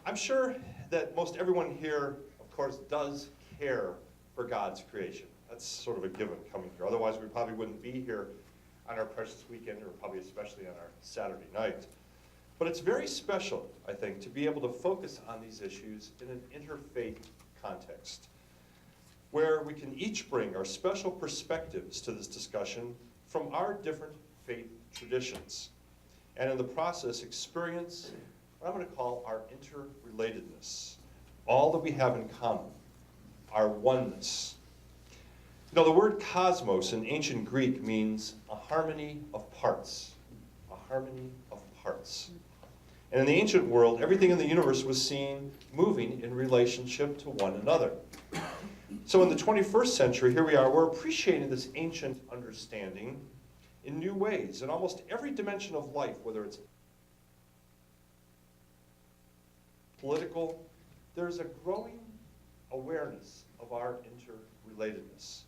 I'm sure that most everyone here, of course, does care for God's creation. That's sort of a given coming here. Otherwise, we probably wouldn't be here on our precious weekend, or probably especially on our Saturday night. But it's very special, I think, to be able to focus on these issues in an interfaith context, where we can each bring our special perspectives to this discussion from our different faith traditions, and in the process experience what I'm going to call our interrelatedness, all that we have in common, our oneness. You know, the word cosmos in ancient Greek means a harmony of parts, a harmony of parts. And in the ancient world, everything in the universe was seen moving in relationship to one another. So in the 21st century, here we are, we're appreciating this ancient understanding in new ways, in almost every dimension of life, whether it's political, there's a growing awareness of our interrelatedness.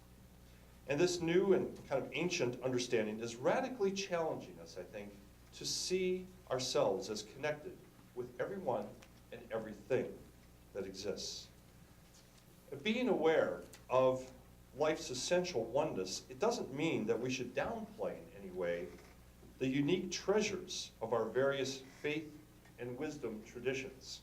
And this new and kind of ancient understanding is radically challenging us, I think, to see ourselves as connected with everyone and everything that exists. Being aware of life's essential oneness, it doesn't mean that we should downplay in any way the unique treasures of our various faith and wisdom traditions.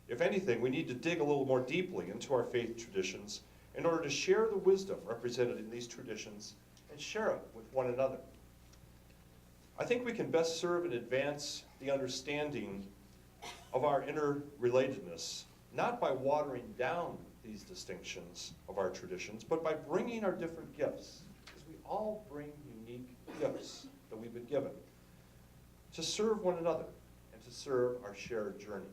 If anything, we need to dig a little more deeply into our faith traditions in order to share the wisdom represented in these traditions and share it with one another. I think we can best serve and advance the understanding of our interrelatedness, not by watering down these distinctions of our traditions, but by bringing our different gifts, because we all bring unique gifts that we've been given, to serve one another and to serve our shared journey.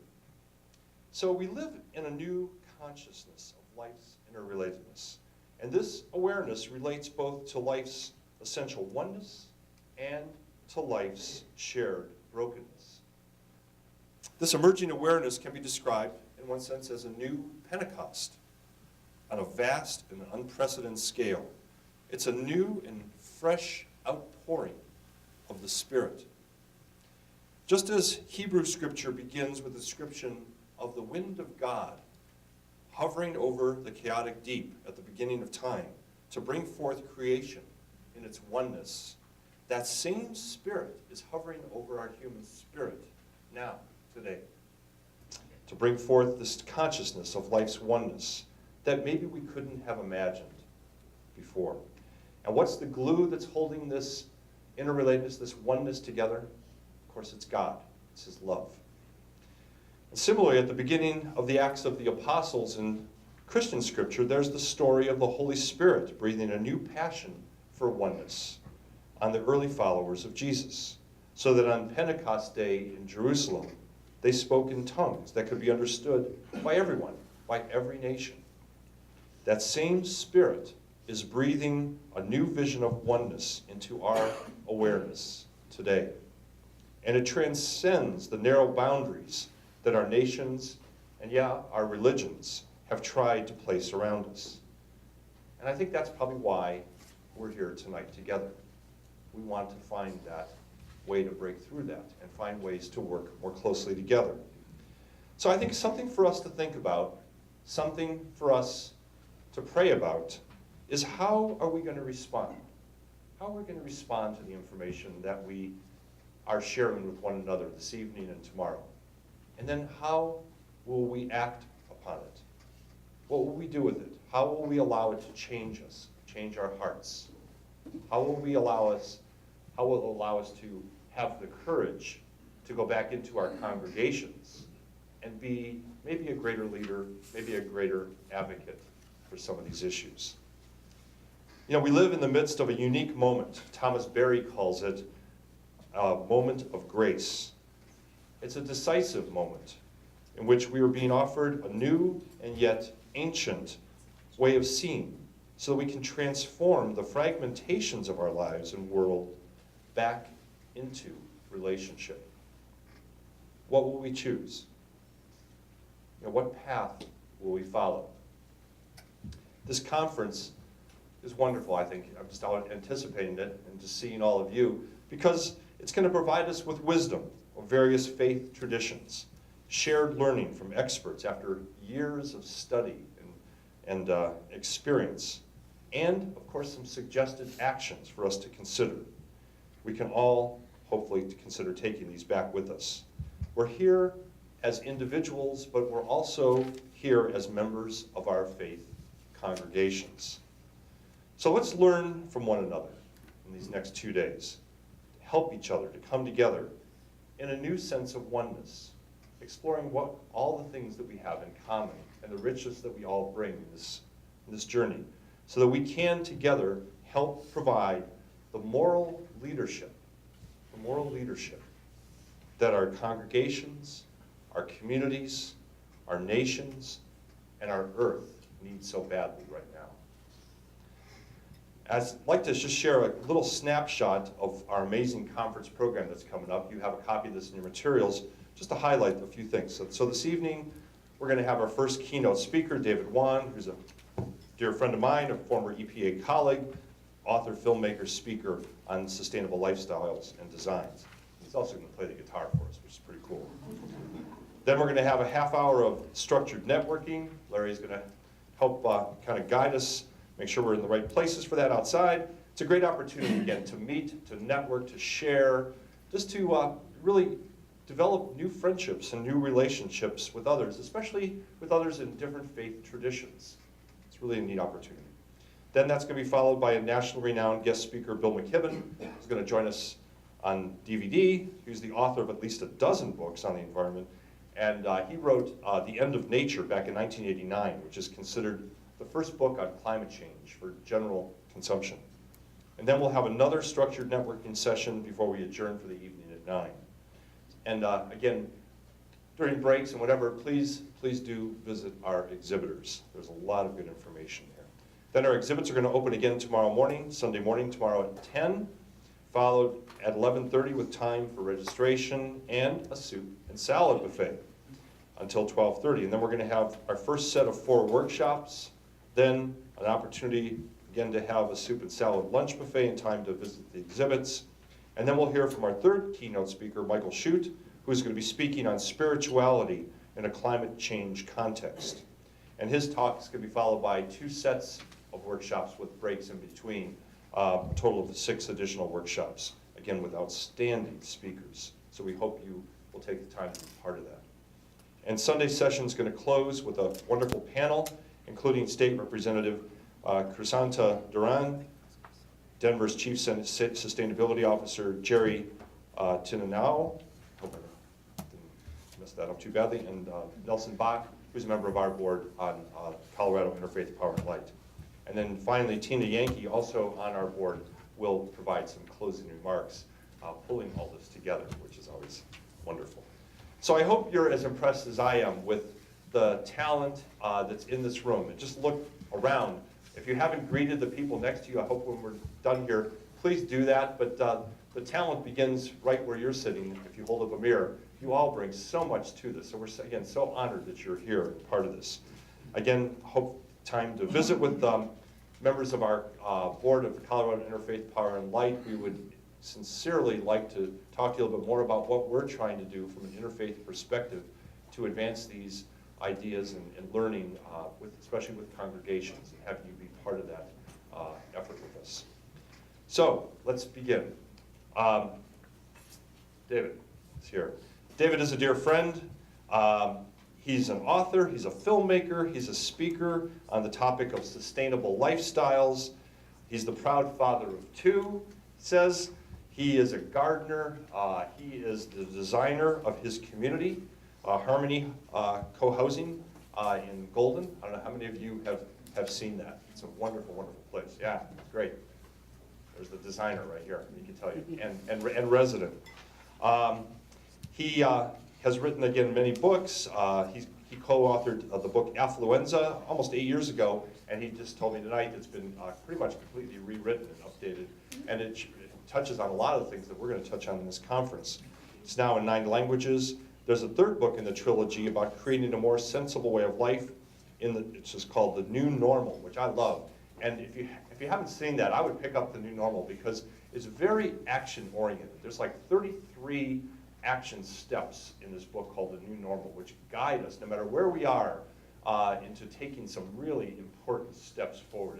So we live in a new consciousness of life's interrelatedness, and this awareness relates both to life's essential oneness and to life's shared brokenness. This emerging awareness can be described, in one sense, as a new Pentecost on a vast and unprecedented scale. It's a new and fresh outpouring of the Spirit. Just as Hebrew scripture begins with a description of the wind of God hovering over the chaotic deep at the beginning of time to bring forth creation in its oneness, that same Spirit is hovering over our human spirit now, today, to bring forth this consciousness of life's oneness that maybe we couldn't have imagined before. And what's the glue that's holding this interrelatedness, this oneness together? Of course, it's God. It's His love. And similarly, at the beginning of the Acts of the Apostles in Christian scripture, there's the story of the Holy Spirit breathing a new passion for oneness on the early followers of Jesus, so that on Pentecost Day in Jerusalem, they spoke in tongues that could be understood by everyone, by every nation. That same Spirit is breathing a new vision of oneness into our awareness today. And it transcends the narrow boundaries that our nations and, our religions have tried to place around us. And I think that's probably why we're here tonight together. We want to find that way to break through that and find ways to work more closely together. So I think something for us to think about, something for us to pray about, is how are we going to respond? How are we going to respond to the information that we are sharing with one another this evening and tomorrow? And then how will we act upon it? What will we do with it? How will we allow it to change us, change our hearts? How will it allow us to have the courage to go back into our congregations and be maybe a greater leader, maybe a greater advocate for some of these issues? You know, we live in the midst of a unique moment. Thomas Berry calls it a moment of grace. It's a decisive moment in which we are being offered a new and yet ancient way of seeing, so that we can transform the fragmentations of our lives and world back into relationship. What will we choose? You know, what path will we follow? This conference is wonderful, I think. I'm just anticipating it and just seeing all of you, because it's going to provide us with wisdom of various faith traditions. shared learning from experts after years of study and experience, and of course some suggested actions for us to consider. We can all hopefully consider taking these back with us. We're here as individuals, but we're also here as members of our faith congregations. So let's learn from one another in these next 2 days, to help each other, to come together in a new sense of oneness, exploring what all the things that we have in common and the richness that we all bring in this journey, so that we can together help provide the moral leadership that our congregations, our communities, our nations, and our earth need so badly right now. I'd like to just share a little snapshot of our amazing conference program that's coming up. You have a copy of this in your materials, just to highlight a few things. So this evening, we're going to have our first keynote speaker, David Wann, who's a dear friend of mine, a former EPA colleague, author, filmmaker, speaker on sustainable lifestyles and designs. He's also going to play the guitar for us, which is pretty cool. Then we're going to have a half hour of structured networking. Larry's going to help kind of guide us, make sure we're in the right places for that outside. It's a great opportunity, again, to meet, to network, to share, just to really develop new friendships and new relationships with others, especially with others in different faith traditions. It's really a neat opportunity. Then that's going to be followed by a national renowned guest speaker, Bill McKibben, who's going to join us on DVD. He's the author of at least a dozen books on the environment. And he wrote The End of Nature back in 1989, which is considered the first book on climate change for general consumption. And then we'll have another structured networking session before we adjourn for the evening at 9. And again, during breaks and whatever, please do visit our exhibitors. There's a lot of good information there. Then our exhibits are going to open again tomorrow morning, Sunday morning, tomorrow at 10, followed at 11:30 with time for registration and a soup and salad buffet until 12:30. And then we're going to have our first set of 4 workshops, then an opportunity again to have a soup and salad lunch buffet and time to visit the exhibits. And then we'll hear from our third keynote speaker, Michael Shute, who's going to be speaking on spirituality in a climate change context. And his talk is going to be followed by 2 sets of workshops with breaks in between, a total of 6 additional workshops, again with outstanding speakers. So we hope you will take the time to be part of that. And Sunday's session is going to close with a wonderful panel, including State Representative Crisanta Duran, Denver's Chief Sustainability Officer Jerry Tinanao, hope I didn't mess that up too badly, and Nelson Bach, who's a member of our board on Colorado Interfaith Power and Light. And then finally, Tina Yankee, also on our board, will provide some closing remarks, pulling all this together, which is always wonderful. So I hope you're as impressed as I am with the talent that's in this room. And just look around. If you haven't greeted the people next to you, I hope when we're done here, please do that. But the talent begins right where you're sitting. If you hold up a mirror, you all bring so much to this. So we're, again, so honored that you're here and part of this. Again, hope time to visit with members of our board of the Colorado Interfaith Power and Light. We would sincerely like to talk to you a little bit more about what we're trying to do from an interfaith perspective to advance these ideas and learning, especially with congregations, and have you be part of that effort with us. So let's begin. David is here. David is a dear friend. He's an author, he's a filmmaker, he's a speaker on the topic of sustainable lifestyles. He's the proud father of 2, says. He is a gardener. He is the designer of his community, Harmony Co-Housing in Golden. I don't know how many of you have seen that. It's a wonderful, wonderful place. Yeah, it's great. There's the designer right here, he can tell you, and resident. He has written, again, many books. He co-authored the book Affluenza almost 8 years ago, and he just told me tonight it's been pretty much completely rewritten and updated, and it touches on a lot of the things that we're going to touch on in this conference. It's now in 9 languages. There's a 3rd book in the trilogy about creating a more sensible way of life. It's just called The New Normal, which I love. And if you haven't seen that, I would pick up The New Normal because it's very action-oriented. There's like 33 action steps in this book called The New Normal, which guide us, no matter where we are, into taking some really important steps forward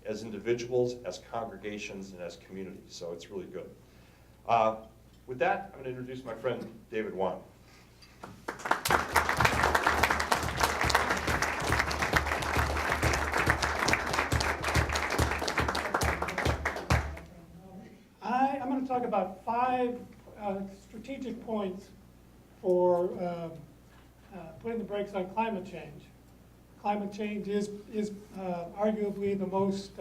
as individuals, as congregations, and as communities. So it's really good. With that, I'm going to introduce my friend David Wann. I'm going to talk about 5 strategic points for putting the brakes on climate change. Climate change is arguably the most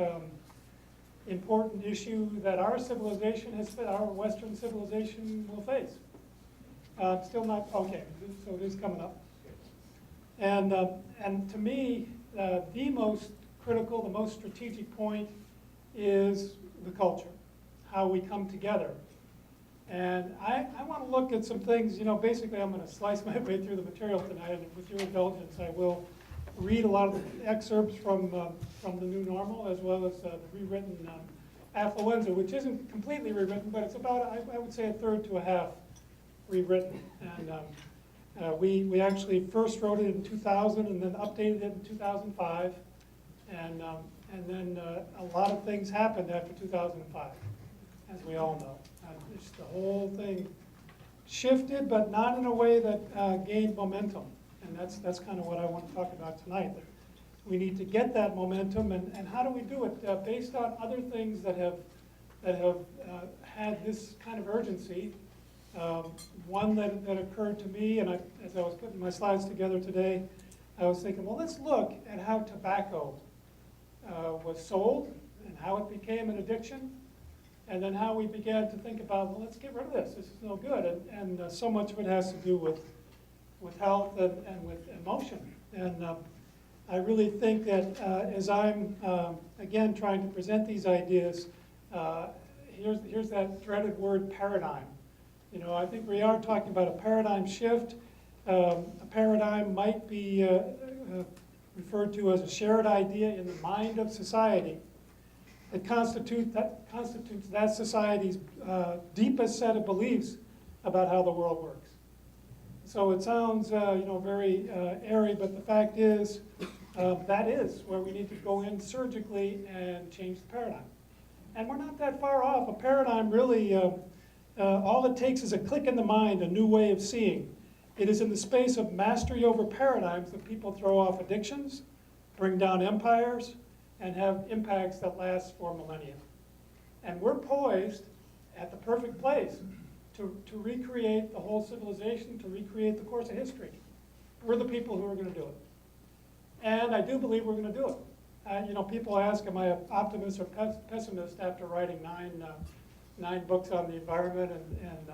important issue that our civilization our Western civilization will face. Still not, okay, so it is coming up. And to me, the most critical, the most strategic point is the culture, how we come together. And I want to look at some things, basically I'm going to slice my way through the material tonight, and with your indulgence, I will read a lot of the excerpts from The New Normal, as well as the rewritten Affluenza, which isn't completely rewritten, but it's about, I would say, a third to a half rewritten. And we actually first wrote it in 2000 and then updated it in 2005. And then a lot of things happened after 2005, as we all know. Just the whole thing shifted, but not in a way that gained momentum. And that's kind of what I want to talk about tonight. That we need to get that momentum, and how do we do it? Based on other things that have had this kind of urgency. One that occurred to me, and as I was putting my slides together today, I was thinking, well, let's look at how tobacco was sold and how it became an addiction, and then how we began to think about, well, let's get rid of this. This is no good. And so much of it has to do with health and with emotion. And I really think that as I'm, again, trying to present these ideas, here's that dreaded word, paradigm. I think we are talking about a paradigm shift. A paradigm might be referred to as a shared idea in the mind of society that constitutes that society's deepest set of beliefs about how the world works. So it sounds very airy, but the fact is that is where we need to go in surgically and change the paradigm. And we're not that far off. A paradigm really, all it takes is a click in the mind, a new way of seeing. It is in the space of mastery over paradigms that people throw off addictions, bring down empires, and have impacts that last for millennia. And we're poised at the perfect place to recreate the whole civilization, to recreate the course of history. We're the people who are going to do it. And I do believe we're going to do it. People ask, am I an optimist or pessimist after writing nine books on the environment and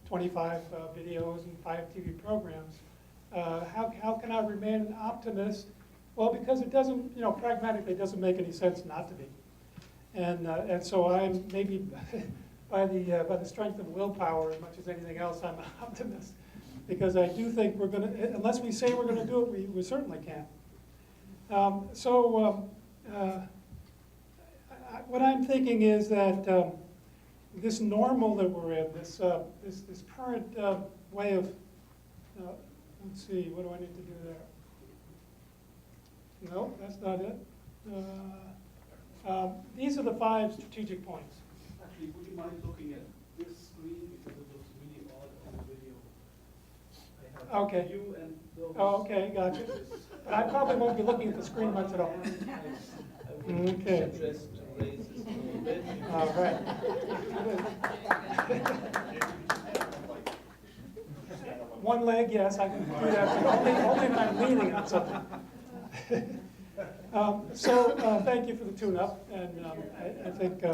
25 videos and 5 TV programs. How can I remain an optimist? Well, because it doesn't, pragmatically, it doesn't make any sense not to be. And so I'm maybe by the strength of willpower as much as anything else, I'm an optimist, because I do think we're going to, unless we say we're going to do it, we certainly can't. What I'm thinking is that this normal that we're in, this current way of, let's see, what do I need to do there? No, that's not it. These are the 5 strategic points. Actually, would you mind looking at this screen, because it looks really odd on the video? I have Okay. you and those. Oh, okay, gotcha. But I probably won't be looking at the screen much at all. I would Okay. suggest to raise this a little bit. All right. One leg, yes, I can do that, but only when I'm leaning on something. Thank you for the tune-up, and I think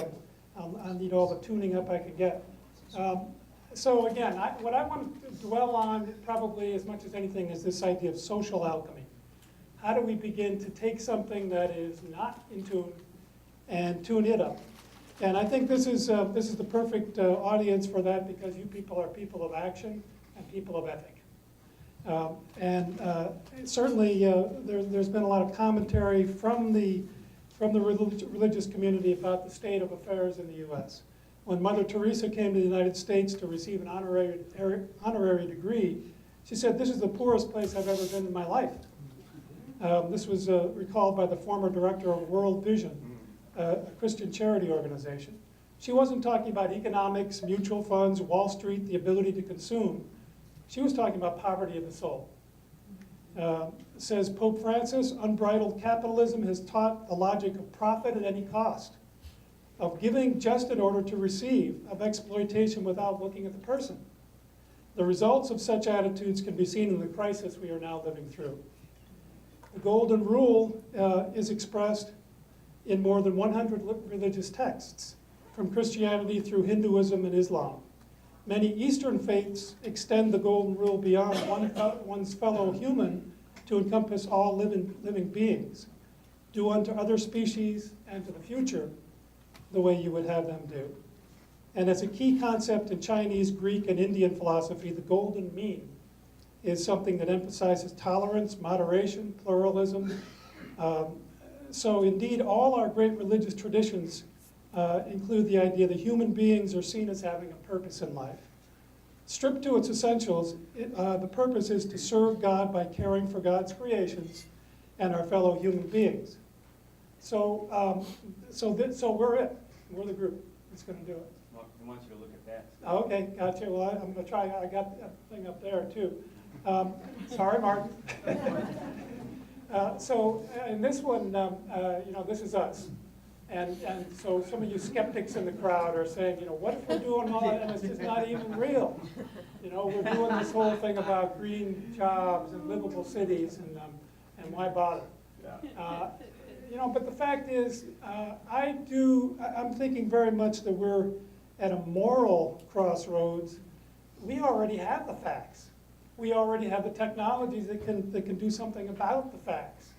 I'll need all the tuning up I can get. So again, what I want to dwell on probably as much as anything is this idea of social alchemy. How do we begin to take something that is not in tune and tune it up? And I think this is the perfect audience for that, because you people are people of action and people of ethic. Certainly there's been a lot of commentary from the religious community about the state of affairs in the U.S. When Mother Teresa came to the United States to receive an honorary degree, she said, "This is the poorest place I've ever been in my life." This was recalled by the former director of World Vision, a Christian charity organization. She wasn't talking about economics, mutual funds, Wall Street, the ability to consume. She was talking about poverty of the soul. Says Pope Francis, "Unbridled capitalism has taught the logic of profit at any cost, of giving just in order to receive, of exploitation without looking at the person. The results of such attitudes can be seen in the crisis we are now living through." The Golden Rule is expressed in more than 100 religious texts, from Christianity through Hinduism and Islam. Many Eastern faiths extend the Golden Rule beyond one's fellow human to encompass all living beings. Do unto other species and to the future the way you would have them do. And as a key concept in Chinese, Greek, and Indian philosophy, the golden mean is something that emphasizes tolerance, moderation, pluralism. So indeed, all our great religious traditions include the idea that human beings are seen as having a purpose in life. Stripped to its essentials, the purpose is to serve God by caring for God's creations and our fellow human beings. So we're it. We're the group that's going to do it. Well, I want you to look at that. Okay, gotcha. Well, I'm going to try. I got that thing up there too. Sorry, Martin. So in this one, this is us. And so some of you skeptics in the crowd are saying, what if we're doing all that and it's just not even real? We're doing this whole thing about green jobs and livable cities, and why bother? But the fact is, I'm thinking very much that we're at a moral crossroads. We already have the facts. We already have the technologies that can do something about the facts.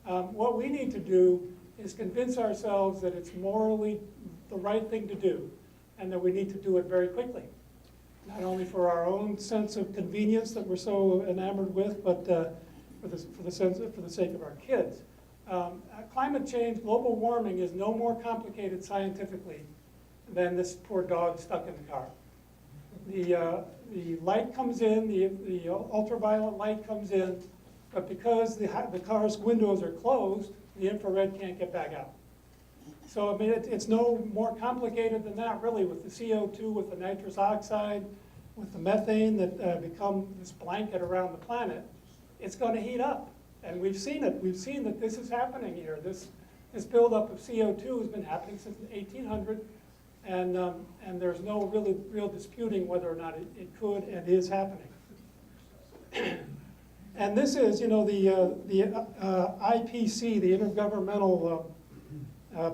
What we need to do is convince ourselves that it's morally the right thing to do, and that we need to do it very quickly. Not only for our own sense of convenience that we're so enamored with, but for the sake of our kids. Climate change, global warming, is no more complicated scientifically than this poor dog stuck in the car. The light comes in, the ultraviolet light comes in, but because the car's windows are closed, the infrared can't get back out. So I mean, it's no more complicated than that, really, with the CO2, with the nitrous oxide, with the methane that become this blanket around the planet. It's going to heat up, and we've seen it. We've seen that this is happening here. This buildup of CO2 has been happening since 1800, and there's no real disputing whether or not it could and is happening. And this is, the IPC, the Intergovernmental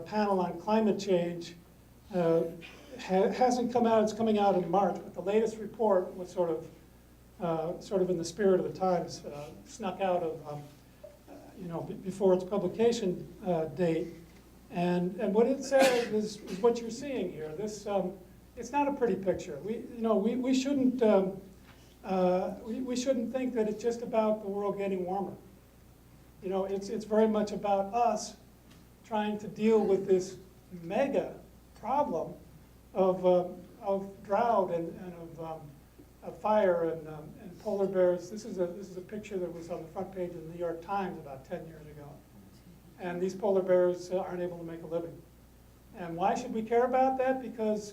Panel on Climate Change, hasn't come out. It's coming out in March, but the latest report was sort of in the spirit of the times, snuck out of, before its publication date. And what it says is what you're seeing here. This, it's not a pretty picture. We shouldn't. We shouldn't think that it's just about the world getting warmer. It's very much about us trying to deal with this mega problem of drought and of fire and polar bears. This is a picture that was on the front page of the New York Times about 10 years ago. And these polar bears aren't able to make a living. And why should we care about that? Because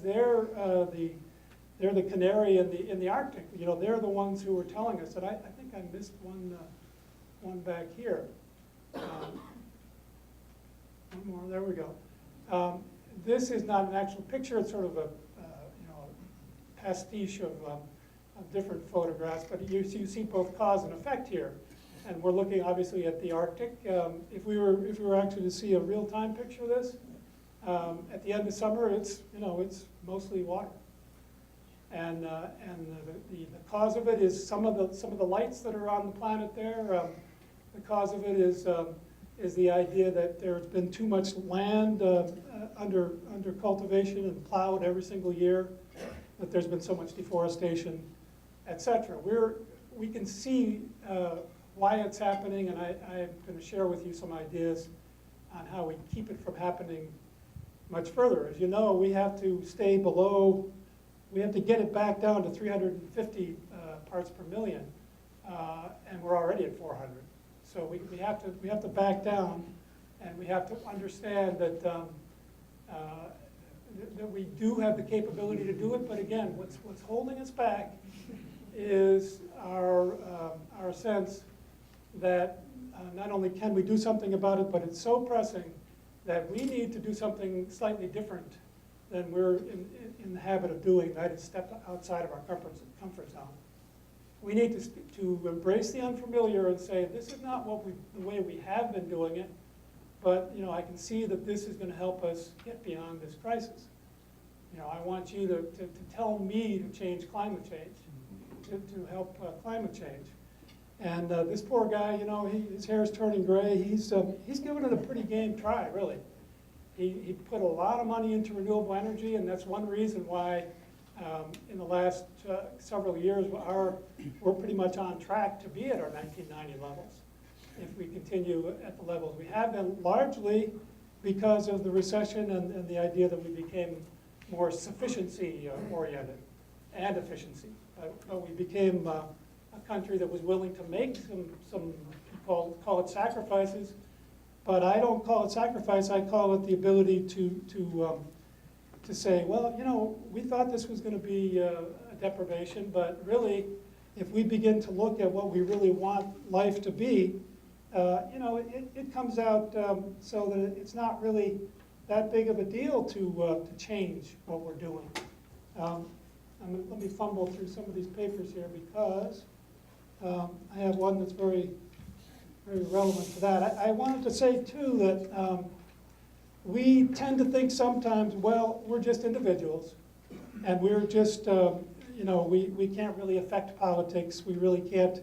they're the canary in the Arctic. They're the ones who were telling us that. I think I missed one back here. One more. There we go. This is not an actual picture. It's sort of a pastiche of different photographs. But you see both cause and effect here. And we're looking obviously at the Arctic. If we were actually to see a real-time picture of this, at the end of summer, it's mostly water. And the cause of it is some of the lights that are on the planet there. The cause of it is the idea that there's been too much land under cultivation and plowed every single year. That there's been so much deforestation, etc. We can see why it's happening, and I'm going to share with you some ideas on how we keep it from happening much further. As you know, we have to stay below, we have to get it back down to 350 parts per million, and we're already at 400. So we have to back down, and we have to understand that that we do have the capability to do it. But again, what's holding us back is our sense that not only can we do something about it, but it's so pressing that we need to do something slightly different than we're in the habit of doing, that is step outside of our comfort zone. We need to embrace the unfamiliar and say, this is not the way we have been doing it, but I can see that this is going to help us get beyond this crisis. I want you to tell me to change climate change, to help climate change. And this poor guy, his hair is turning gray. He's given it a pretty game try, really. He put a lot of money into renewable energy, and that's one reason why in the last several years we're pretty much on track to be at our 1990 levels if we continue at the levels we have been, largely because of the recession and the idea that we became more sufficiency oriented and efficiency. But we became a country that was willing to make some call it sacrifices, but I don't call it sacrifice. I call it the ability to say, well, we thought this was going to be a deprivation, but really, if we begin to look at what we really want life to be, it comes out so that it's not really that big of a deal to change what we're doing. Let me fumble through some of these papers here because I have one that's very, very relevant to that. I wanted to say, too, that we tend to think sometimes, well, we're just individuals, and we're just, we can't really affect politics. We really can't,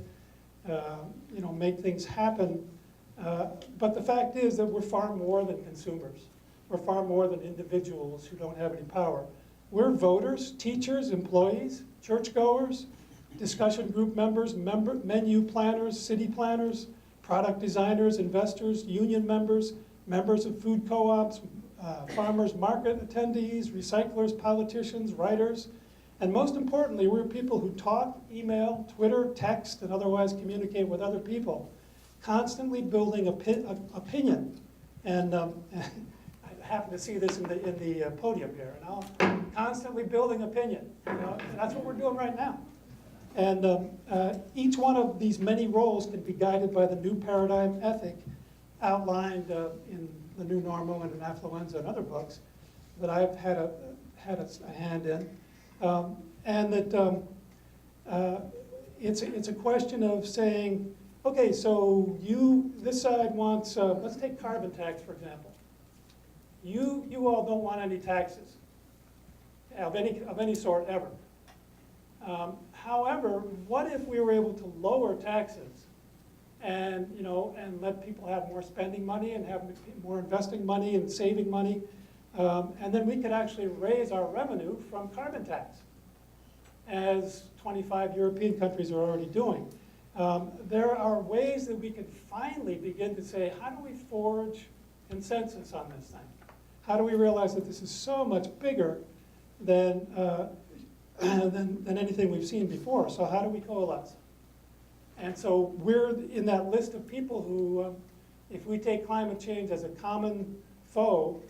make things happen. But the fact is that we're far more than consumers. We're far more than individuals who don't have any power. We're voters, teachers, employees, churchgoers, discussion group members, menu planners, city planners, product designers, investors, union members, members of food co-ops, farmers market attendees, recyclers, politicians, writers, and most importantly, we're people who talk, email, Twitter, text, and otherwise communicate with other people, constantly building opinion. And I happen to see this in the podium here, constantly building opinion. And that's what we're doing right now. And each one of these many roles can be guided by the new paradigm ethic outlined in The New Normal and in Affluenza and other books that I've had a hand in. And that it's a question of saying, okay, so this side wants, let's take carbon tax, for example. You all don't want any taxes of any sort ever. However, what if we were able to lower taxes and let people have more spending money and have more investing money and saving money, and then we could actually raise our revenue from carbon tax, as 25 European countries are already doing. There are ways that we can finally begin to say, how do we forge consensus on this thing? How do we realize that this is so much bigger than anything we've seen before? So how do we coalesce? And so we're in that list of people who, if we take climate change as a common foe,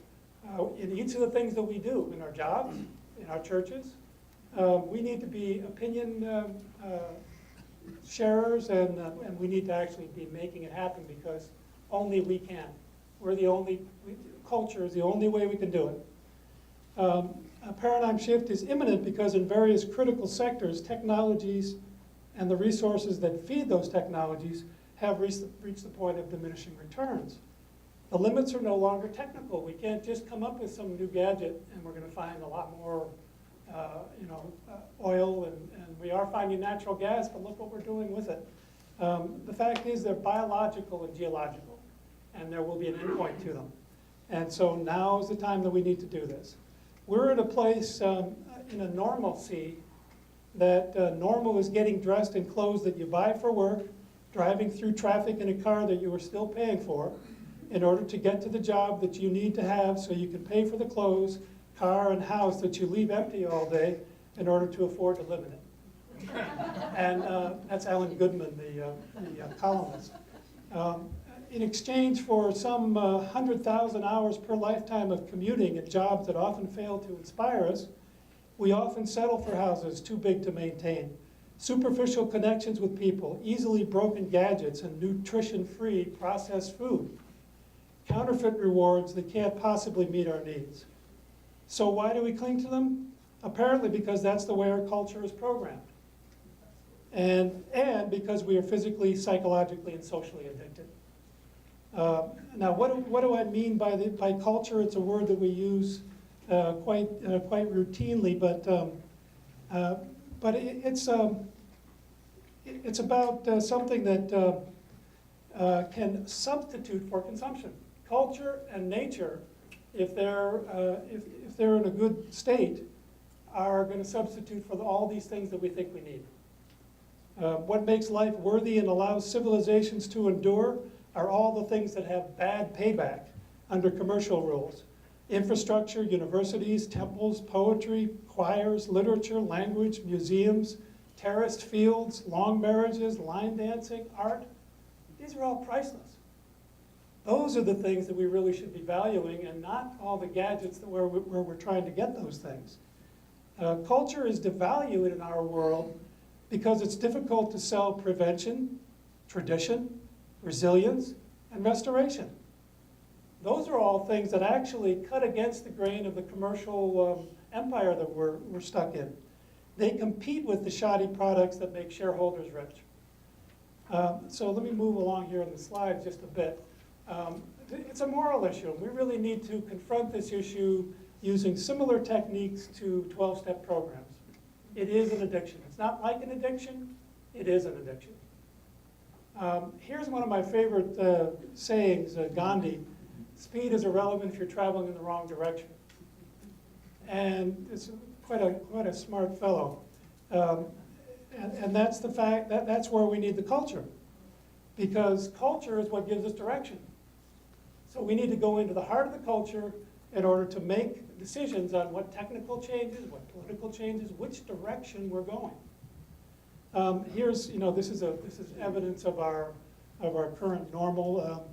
in each of the things that we do, in our jobs, in our churches, we need to be opinion sharers, and we need to actually be making it happen because only we can. Culture is the only way we can do it. A paradigm shift is imminent because in various critical sectors, technologies and the resources that feed those technologies have reached the point of diminishing returns. The limits are no longer technical. We can't just come up with some new gadget and we're going to find a lot more oil, and we are finding natural gas, but look what we're doing with it. The fact is they're biological and geological, and there will be an endpoint to them. And so now is the time that we need to do this. We're at a place in a normalcy that normal is getting dressed in clothes that you buy for work, driving through traffic in a car that you are still paying for, in order to get to the job that you need to have so you can pay for the clothes, car, and house that you leave empty all day in order to afford to live in it. And that's Alan Goodman, the columnist. In exchange for some 100,000 hours per lifetime of commuting and jobs that often fail to inspire us, we often settle for houses too big to maintain, superficial connections with people, easily broken gadgets, and nutrition-free processed food, counterfeit rewards that can't possibly meet our needs. So why do we cling to them? Apparently because that's the way our culture is programmed. And because we are physically, psychologically, and socially addicted. Now, what do I mean by culture? It's a word that we use quite routinely, but it's about something that can substitute for consumption. Culture and nature, if they're in a good state, are going to substitute for all these things that we think we need. What makes life worthy and allows civilizations to endure are all the things that have bad payback under commercial rules. Infrastructure, universities, temples, poetry, choirs, literature, language, museums, terraced fields, long marriages, line dancing, art. These are all priceless. Those are the things that we really should be valuing, and not all the gadgets where we're trying to get those things. Culture is devalued in our world because it's difficult to sell prevention, tradition, resilience, and restoration. Those are all things that actually cut against the grain of the commercial empire that we're stuck in. They compete with the shoddy products that make shareholders rich. So let me move along here in the slides just a bit. It's a moral issue. We really need to confront this issue using similar techniques to 12-step programs. It is an addiction. It's not like an addiction. It is an addiction. Here's one of my favorite sayings, Gandhi: speed is irrelevant if you're traveling in the wrong direction. And it's quite a smart fellow. And that's the fact, that's where we need the culture. Because culture is what gives us direction. So we need to go into the heart of the culture in order to make decisions on what technical changes, what political changes, which direction we're going. Here's, this is evidence of our current normal.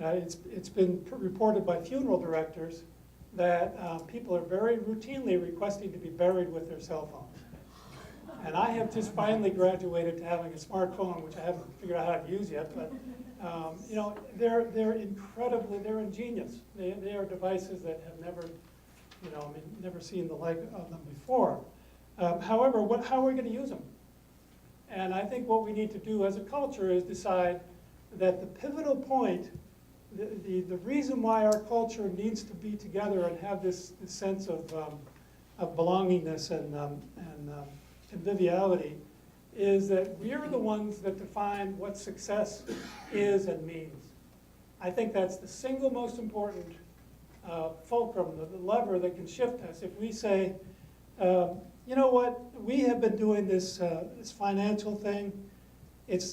It's been reported by funeral directors that people are very routinely requesting to be buried with their cell phones. And I have just finally graduated to having a smartphone, which I haven't figured out how to use yet, but they're incredibly, they're ingenious. They are devices that have never seen the like of them before. However, how are we going to use them? And I think what we need to do as a culture is decide that the pivotal point, the reason why our culture needs to be together and have this sense of belongingness and conviviality, is that we are the ones that define what success is and means. I think that's the single most important fulcrum, the lever that can shift us. If we say, you know what, we have been doing this financial thing. It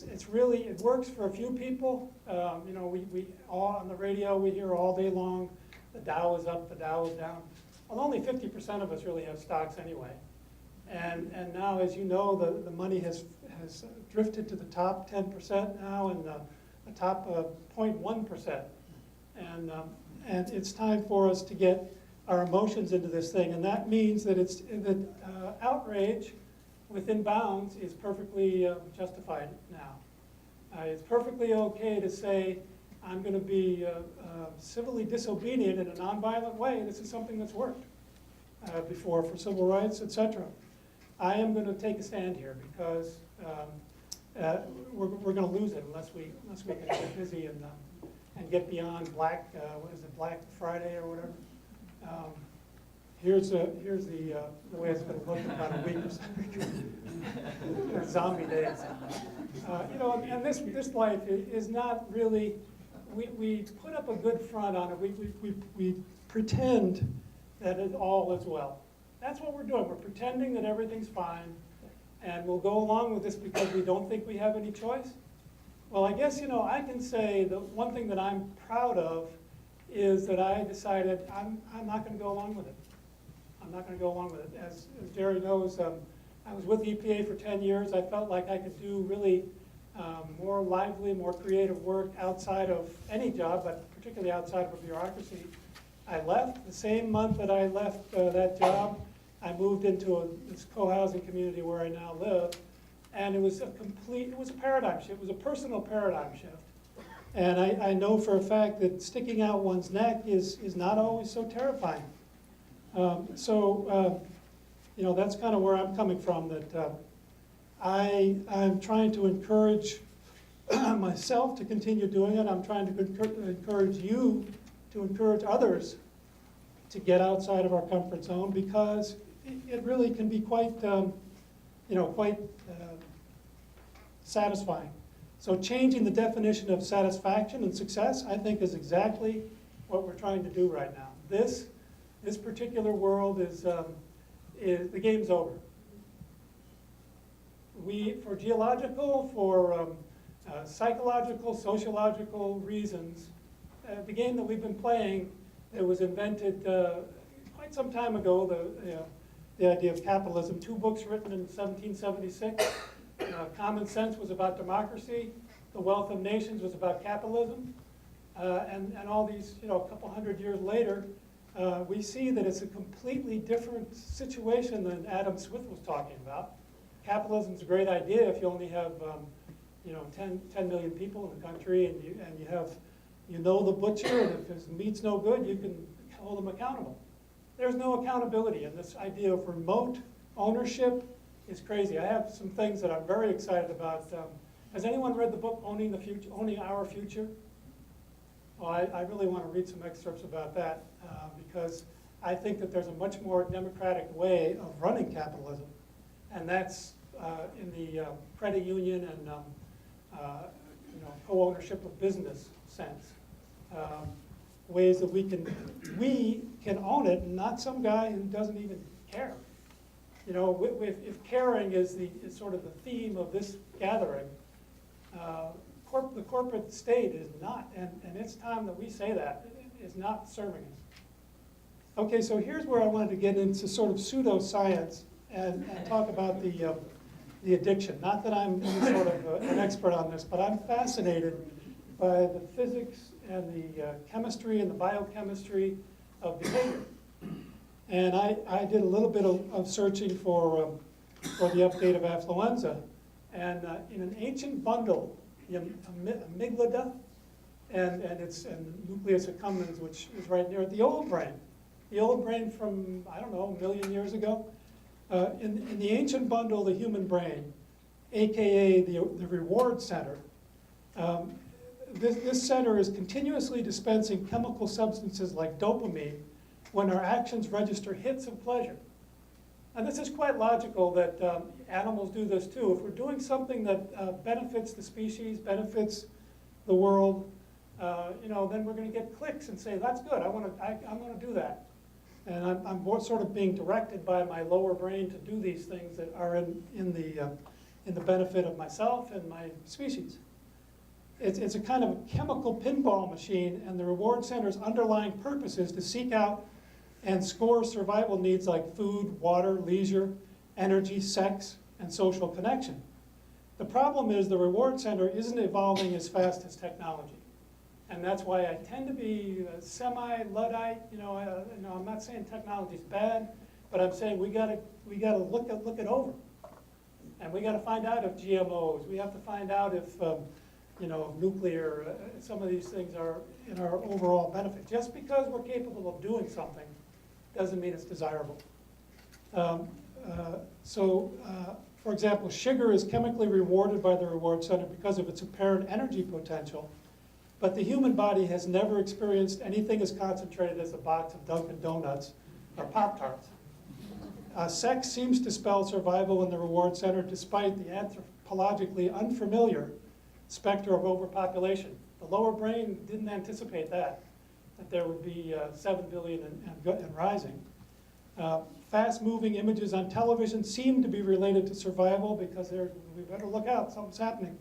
works for a few people. We all on the radio, we hear all day long, the Dow is up, the Dow is down. Well, only 50% of us really have stocks anyway. And now, as you know, the money has drifted to the top 10% now, and the top 0.1%. And it's time for us to get our emotions into this thing, and that means that outrage within bounds is perfectly justified now. It's perfectly okay to say, I'm going to be civilly disobedient in a nonviolent way. This is something that's worked before for civil rights, etc. I am going to take a stand here because we're going to lose it unless we can get busy and get beyond Black Friday or whatever. Here's the way it's going to look in about a week or so. Zombie days. And this life is not really. We put up a good front on it. We pretend that it all is well. That's what we're doing. We're pretending that everything's fine, and we'll go along with this because we don't think we have any choice. Well, I guess, I can say the one thing that I'm proud of is that I decided I'm not going to go along with it. I'm not going to go along with it. As Jerry knows, I was with EPA for 10 years. I felt like I could do really more lively, more creative work outside of any job, but particularly outside of a bureaucracy. I left. The same month that I left that job, I moved into this co-housing community where I now live. And it was a paradigm shift. It was a personal paradigm shift. And I know for a fact that sticking out one's neck is not always so terrifying. That's kind of where I'm coming from, that I'm trying to encourage myself to continue doing it. I'm trying to encourage you to encourage others to get outside of our comfort zone, because it really can be quite satisfying. So changing the definition of satisfaction and success, I think, is exactly what we're trying to do right now. This particular world is the game's over. For geological, for psychological, sociological reasons, the game that we've been playing, it was invented quite some time ago, the idea of capitalism. 2 books written in 1776. Common Sense was about democracy. The Wealth of Nations was about capitalism. And all these, a couple hundred years later, we see that it's a completely different situation than Adam Smith was talking about. Capitalism's a great idea if you only have 10 million people in the country, and you have the butcher, and if his meat's no good, you can hold him accountable. There's no accountability, and this idea of remote ownership is crazy. I have some things that I'm very excited about. Has anyone read the book Owning the Future, Owning Our Future? Well, I really want to read some excerpts about that because I think that there's a much more democratic way of running capitalism, and that's in the credit union and co-ownership of business sense. Ways that we can own it, and not some guy who doesn't even care. If caring is sort of the theme of this gathering, the corporate state is not, and it's time that we say that, is not serving us. Okay, so here's where I wanted to get into sort of pseudoscience and talk about the addiction. Not that I'm sort of an expert on this, but I'm fascinated by the physics and the chemistry and the biochemistry of behavior. And I did a little bit of searching for the update of Affluenza. And in an ancient bundle, the amygdala and the nucleus accumbens, which is right near the old brain from, I don't know, a million years ago. In the ancient bundle, the human brain, AKA the reward center, this center is continuously dispensing chemical substances like dopamine when our actions register hits of pleasure. And this is quite logical that animals do this too. If we're doing something that benefits the species, benefits the world, then we're going to get clicks and say, that's good, I'm going to do that. And I'm more sort of being directed by my lower brain to do these things that are in the benefit of myself and my species. It's a kind of a chemical pinball machine, and the reward center's underlying purpose is to seek out and score survival needs like food, water, leisure, energy, sex, and social connection. The problem is the reward center isn't evolving as fast as technology. And that's why I tend to be semi-Luddite. I'm not saying technology's bad, but I'm saying we gotta look it over. And we gotta find out if GMOs, we have to find out if nuclear, some of these things are in our overall benefit. Just because we're capable of doing something doesn't mean it's desirable. For example, sugar is chemically rewarded by the reward center because of its apparent energy potential, but the human body has never experienced anything as concentrated as a box of Dunkin' Donuts or Pop-Tarts. Sex seems to spell survival in the reward center despite the anthropologically unfamiliar specter of overpopulation. The lower brain didn't anticipate that there would be 7 billion and rising. Fast-moving images on television seem to be related to survival because we better look out, something's happening.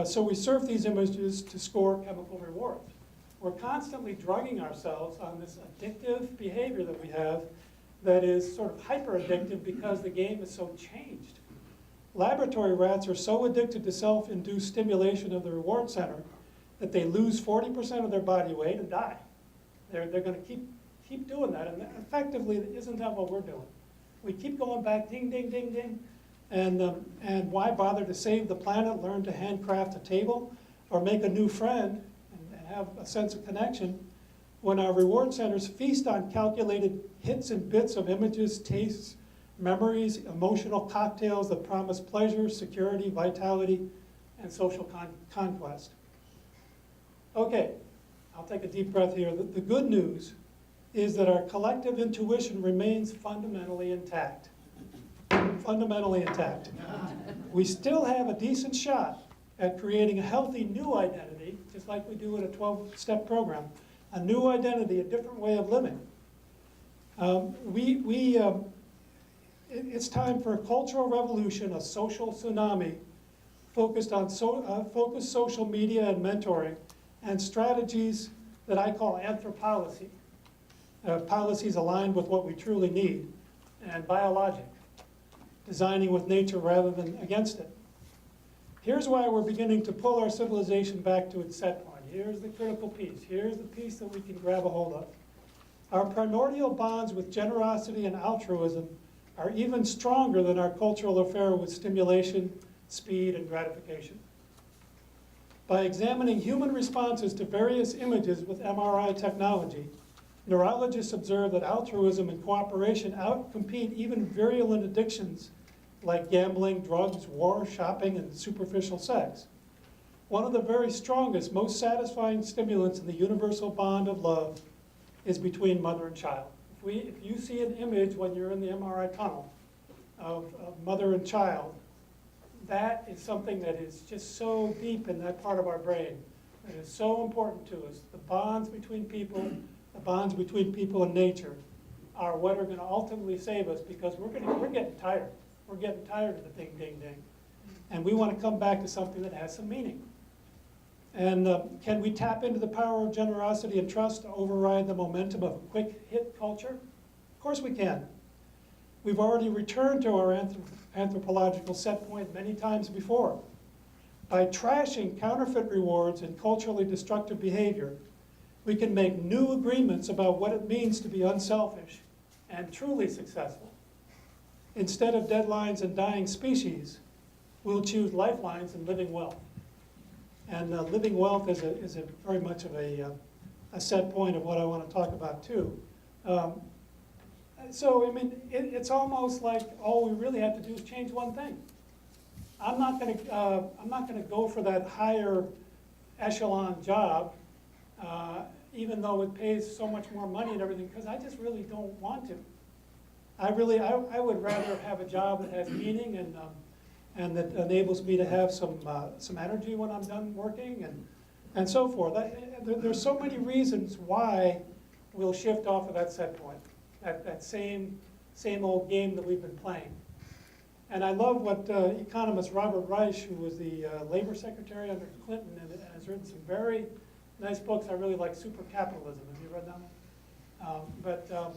So we surf these images to score chemical rewards. We're constantly drugging ourselves on this addictive behavior that we have that is sort of hyper addictive because the game is so changed. Laboratory rats are so addicted to self-induced stimulation of the reward center that they lose 40% of their body weight and die. They're going to keep doing that, and effectively, isn't that what we're doing? We keep going back, ding, ding, ding, ding, and why bother to save the planet, learn to handcraft a table, or make a new friend and have a sense of connection when our reward centers feast on calculated hits and bits of images, tastes, memories, emotional cocktails that promise pleasure, security, vitality, and social conquest. Okay, I'll take a deep breath here. The good news is that our collective intuition remains fundamentally intact. Fundamentally intact. We still have a decent shot at creating a healthy new identity, just like we do in a 12-step program, a new identity, a different way of living. It's time for a cultural revolution, a social tsunami, focused on focused social media and mentoring, and strategies that I call anthropolicy, policies aligned with what we truly need, and biologic, designing with nature rather than against it. Here's why we're beginning to pull our civilization back to its set point. Here's the critical piece. Here's the piece that we can grab a hold of. Our primordial bonds with generosity and altruism are even stronger than our cultural affair with stimulation, speed, and gratification. By examining human responses to various images with MRI technology, neurologists observe that altruism and cooperation outcompete even virulent addictions like gambling, drugs, war, shopping, and superficial sex. One of the very strongest, most satisfying stimulants in the universal bond of love is between mother and child. If you see an image when you're in the MRI tunnel of mother and child, that is something that is just so deep in that part of our brain. It is so important to us. The bonds between people and nature are what are going to ultimately save us, because we're getting tired. We're getting tired of the ding, ding, ding. And we want to come back to something that has some meaning. And can we tap into the power of generosity and trust to override the momentum of a quick hit culture? Of course we can. We've already returned to our anthropological set point many times before. By trashing counterfeit rewards and culturally destructive behavior, we can make new agreements about what it means to be unselfish and truly successful. Instead of deadlines and dying species, we'll choose lifelines and living wealth. And living wealth is a very much of a set point of what I want to talk about too. So I mean, it's almost like all we really have to do is change one thing. I'm not going to go for that higher echelon job, even though it pays so much more money and everything, because I just really don't want to. I would rather have a job that has meaning and that enables me to have some energy when I'm done working and so forth. There's so many reasons why we'll shift off of that set point, that same old game that we've been playing. And I love what economist Robert Reich, who was the labor secretary under Clinton, and has written some very nice books. I really like Super Capitalism. Have you read that one?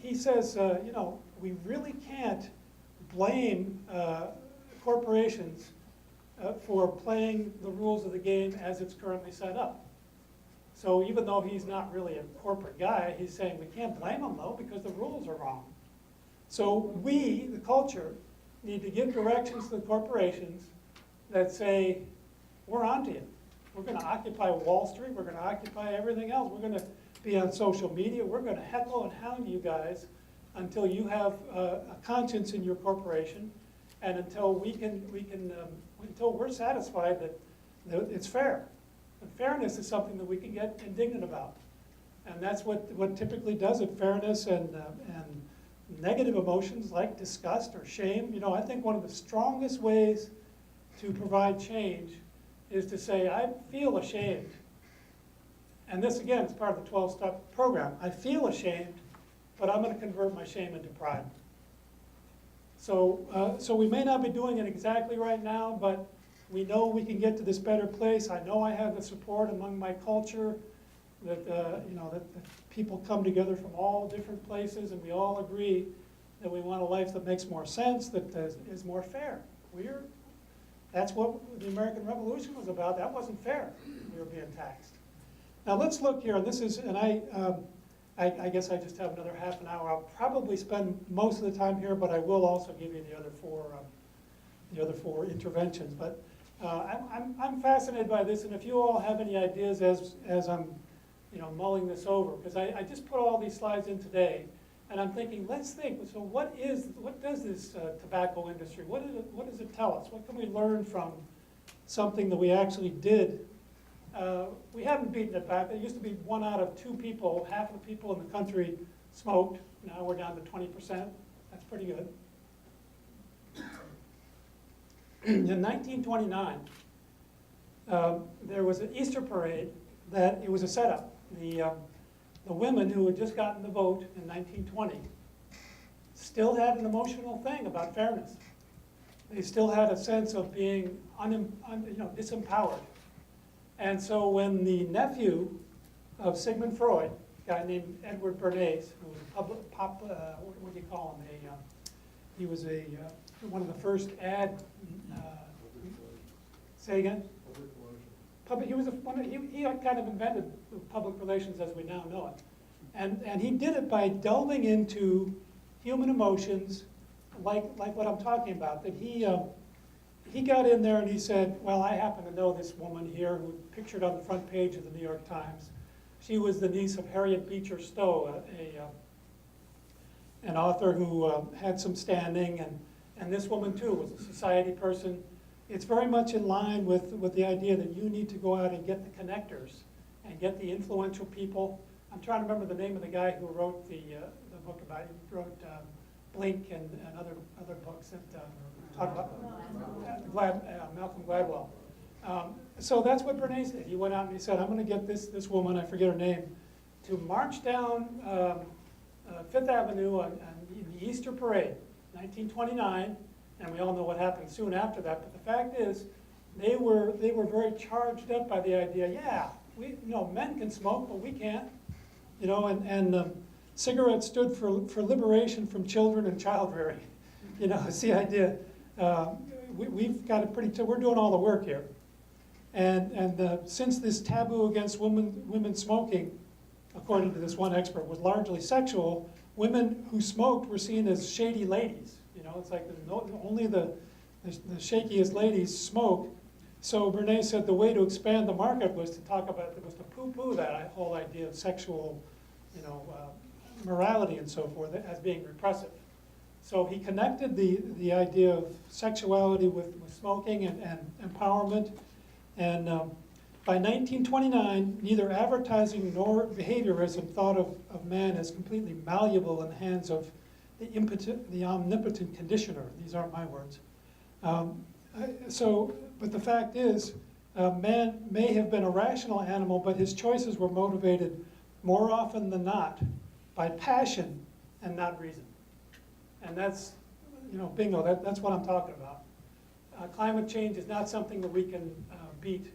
He says, we really can't blame corporations for playing the rules of the game as it's currently set up. So even though he's not really a corporate guy, he's saying we can't blame them though, because the rules are wrong. So we, the culture, need to give directions to the corporations that say, we're onto you. We're going to occupy Wall Street. We're going to occupy everything else. We're going to be on social media. We're going to heckle and hound you guys until you have a conscience in your corporation, and until until we're satisfied that it's fair. And fairness is something that we can get indignant about, and that's what typically does it. Fairness and negative emotions like disgust or shame. I think one of the strongest ways to provide change is to say, I feel ashamed. And this, again, is part of the 12-step program. I feel ashamed, but I'm going to convert my shame into pride. So we may not be doing it exactly right now, but We know we can get to this better place. I know I have the support among my culture that, you know, that people come together from all different places, and we all agree that we want a life that makes more sense, that is more fair. That's what the American Revolution was about. That wasn't fair. We were being taxed. Now let's look here, and this is, and I guess I just have another half an hour. I'll probably spend most of the time here, but I will also give you the other four interventions. But I'm fascinated by this, and if you all have any ideas as I'm, you know, mulling this over, because I just put all these slides in today, and I'm thinking, let's think. So what does this tobacco industry? What does it tell us? What can we learn from something that we actually did? We haven't beaten it back. It used to be 1 out of 2 people, half of the people in the country smoked. Now we're down to 20%. That's pretty good. In 1929, there was an Easter parade that it was a setup. The women who had just gotten the vote in 1920 still had an emotional thing about fairness. They still had a sense of being disempowered. And so when the nephew of Sigmund Freud, a guy named Edward Bernays, who was a what do you call him? He was one of the first say again? He kind of invented public relations as we now know it. And he did it by delving into human emotions like what I'm talking about. That he got in there and he said, well, I happen to know this woman here who pictured on the front page of the New York Times. She was the niece of Harriet Beecher Stowe, an author who had some standing, and this woman too was a society person. It's very much in line with the idea that you need to go out and get the connectors and get the influential people. I'm trying to remember the name of the guy who wrote the book about it. He wrote Blink and other books that talk about Malcolm Gladwell. So that's what Bernays did. He went out and he said, I'm going to get this woman, I forget her name, to march down Fifth Avenue in the Easter Parade, 1929. And we all know what happened soon after that. But the fact is, they were very charged up by the idea. Yeah, men can smoke, but we can't. And cigarettes stood for liberation from children and child rearing. It's the idea. We've got we're doing all the work here. And since this taboo against women smoking, according to this one expert, was largely sexual, women who smoked were seen as shady ladies. It's like only the shakiest ladies smoke. So Bernays said the way to expand the market was to poo-poo that whole idea of sexual, morality and so forth as being repressive. So he connected the idea of sexuality with smoking and empowerment. And by 1929, neither advertising nor behaviorism thought of man as completely malleable in the hands of the omnipotent conditioner. These aren't my words. But the fact is, man may have been a rational animal, but his choices were motivated more often than not by passion and not reason. And that's, bingo, that's what I'm talking about. Climate change is not something that we can beat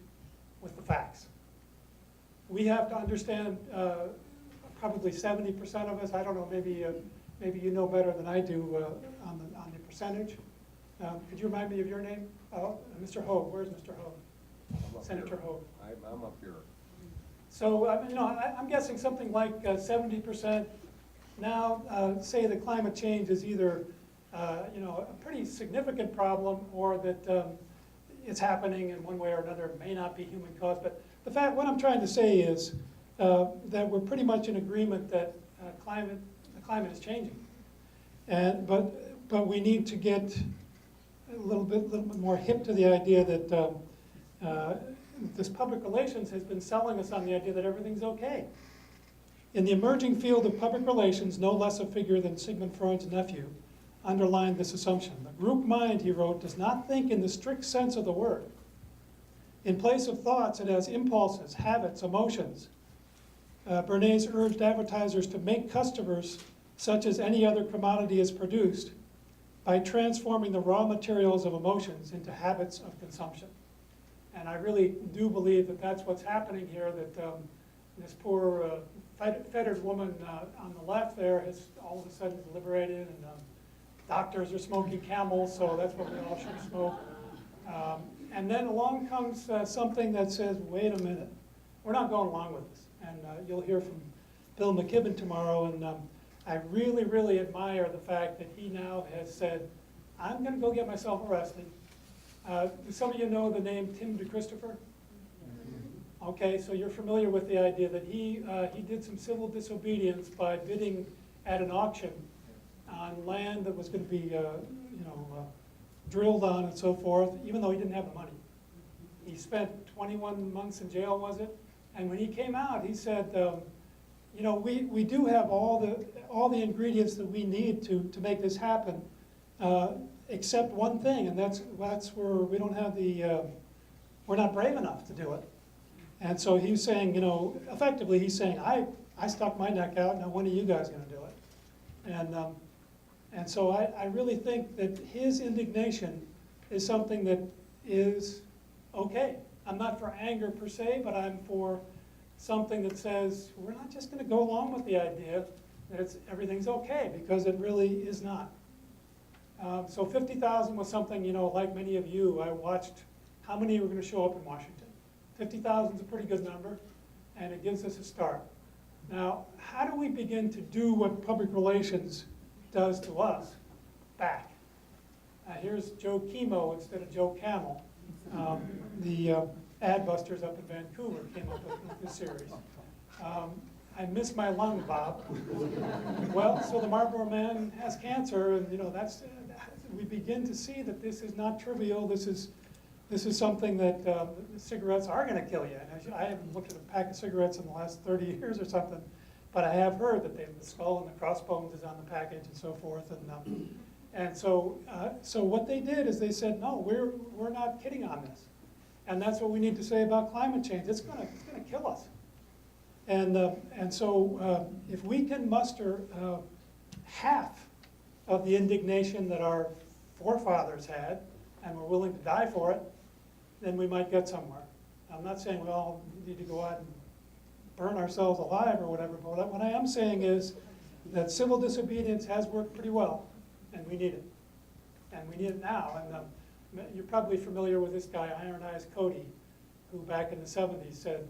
with the facts. We have to understand, probably 70% of us, I don't know, maybe you know better than I do on the percentage. Could you remind me of your name? Mr. Hogue. Where's Mr. Hogue? Senator Hogue. I'm up here. So I'm guessing something like 70% now say that climate change is either a pretty significant problem, or that it's happening in one way or another. It may not be human caused, but what I'm trying to say is that we're pretty much in agreement that the climate is changing, but we need to get a little bit more hip to the idea that this public relations has been selling us on the idea that everything's okay. In the emerging field of public relations, no less a figure than Sigmund Freud's nephew underlined this assumption. The group mind, he wrote, does not think in the strict sense of the word. In place of thoughts, it has impulses, habits, emotions. Bernays urged advertisers to make customers such as any other commodity is produced by transforming the raw materials of emotions into habits of consumption. And I really do believe that that's what's happening here, that this poor fettered woman on the left there has all of a sudden liberated, and doctors are smoking Camels, so that's what we all should smoke. And then along comes something that says, wait a minute, we're not going along with this. And you'll hear from Bill McKibben tomorrow, and I really, really admire the fact that he now has said, I'm going to go get myself arrested. Do some of you know the name Tim DeChristopher? Okay, so you're familiar with the idea that he did some civil disobedience by bidding at an auction on land that was going to be drilled on and so forth, even though he didn't have the money. He spent 21 months in jail, was it? And when he came out, he said, we do have all the ingredients that we need to make this happen, except one thing, and that's where we don't have we're not brave enough to do it. And so he's saying, effectively he's saying, I stuck my neck out, now when are you guys going to do it? And so I really think that his indignation is something that is okay. I'm not for anger per se, but I'm for something that says, we're not just going to go along with the idea that everything's okay, because it really is not. So 50,000 was something, like many of you, I watched how many were going to show up in Washington. 50,000 is a pretty good number, and it gives us a start. Now, how do we begin to do what public relations does to us back? Here's Joe Chemo instead of Joe Camel. The ad busters up in Vancouver came up with this series. I miss my lung, Bob. Well, so the Marlboro Man has cancer, and we begin to see that this is not trivial. This is something that cigarettes are going to kill you. And I haven't looked at a pack of cigarettes in the last 30 years or something, but I have heard that the skull and the crossbones is on the package and so forth. And so what they did is they said, no, we're not kidding on this. And that's what we need to say about climate change. It's going to kill us. And so if we can muster half of the indignation that our forefathers had, and we're willing to die for it, then we might get somewhere. I'm not saying we all need to go out and burn ourselves alive or whatever, but what I am saying is that civil disobedience has worked pretty well, and we need it. And we need it now. And you're probably familiar with this guy, Iron Eyes Cody, who back in the 70s said,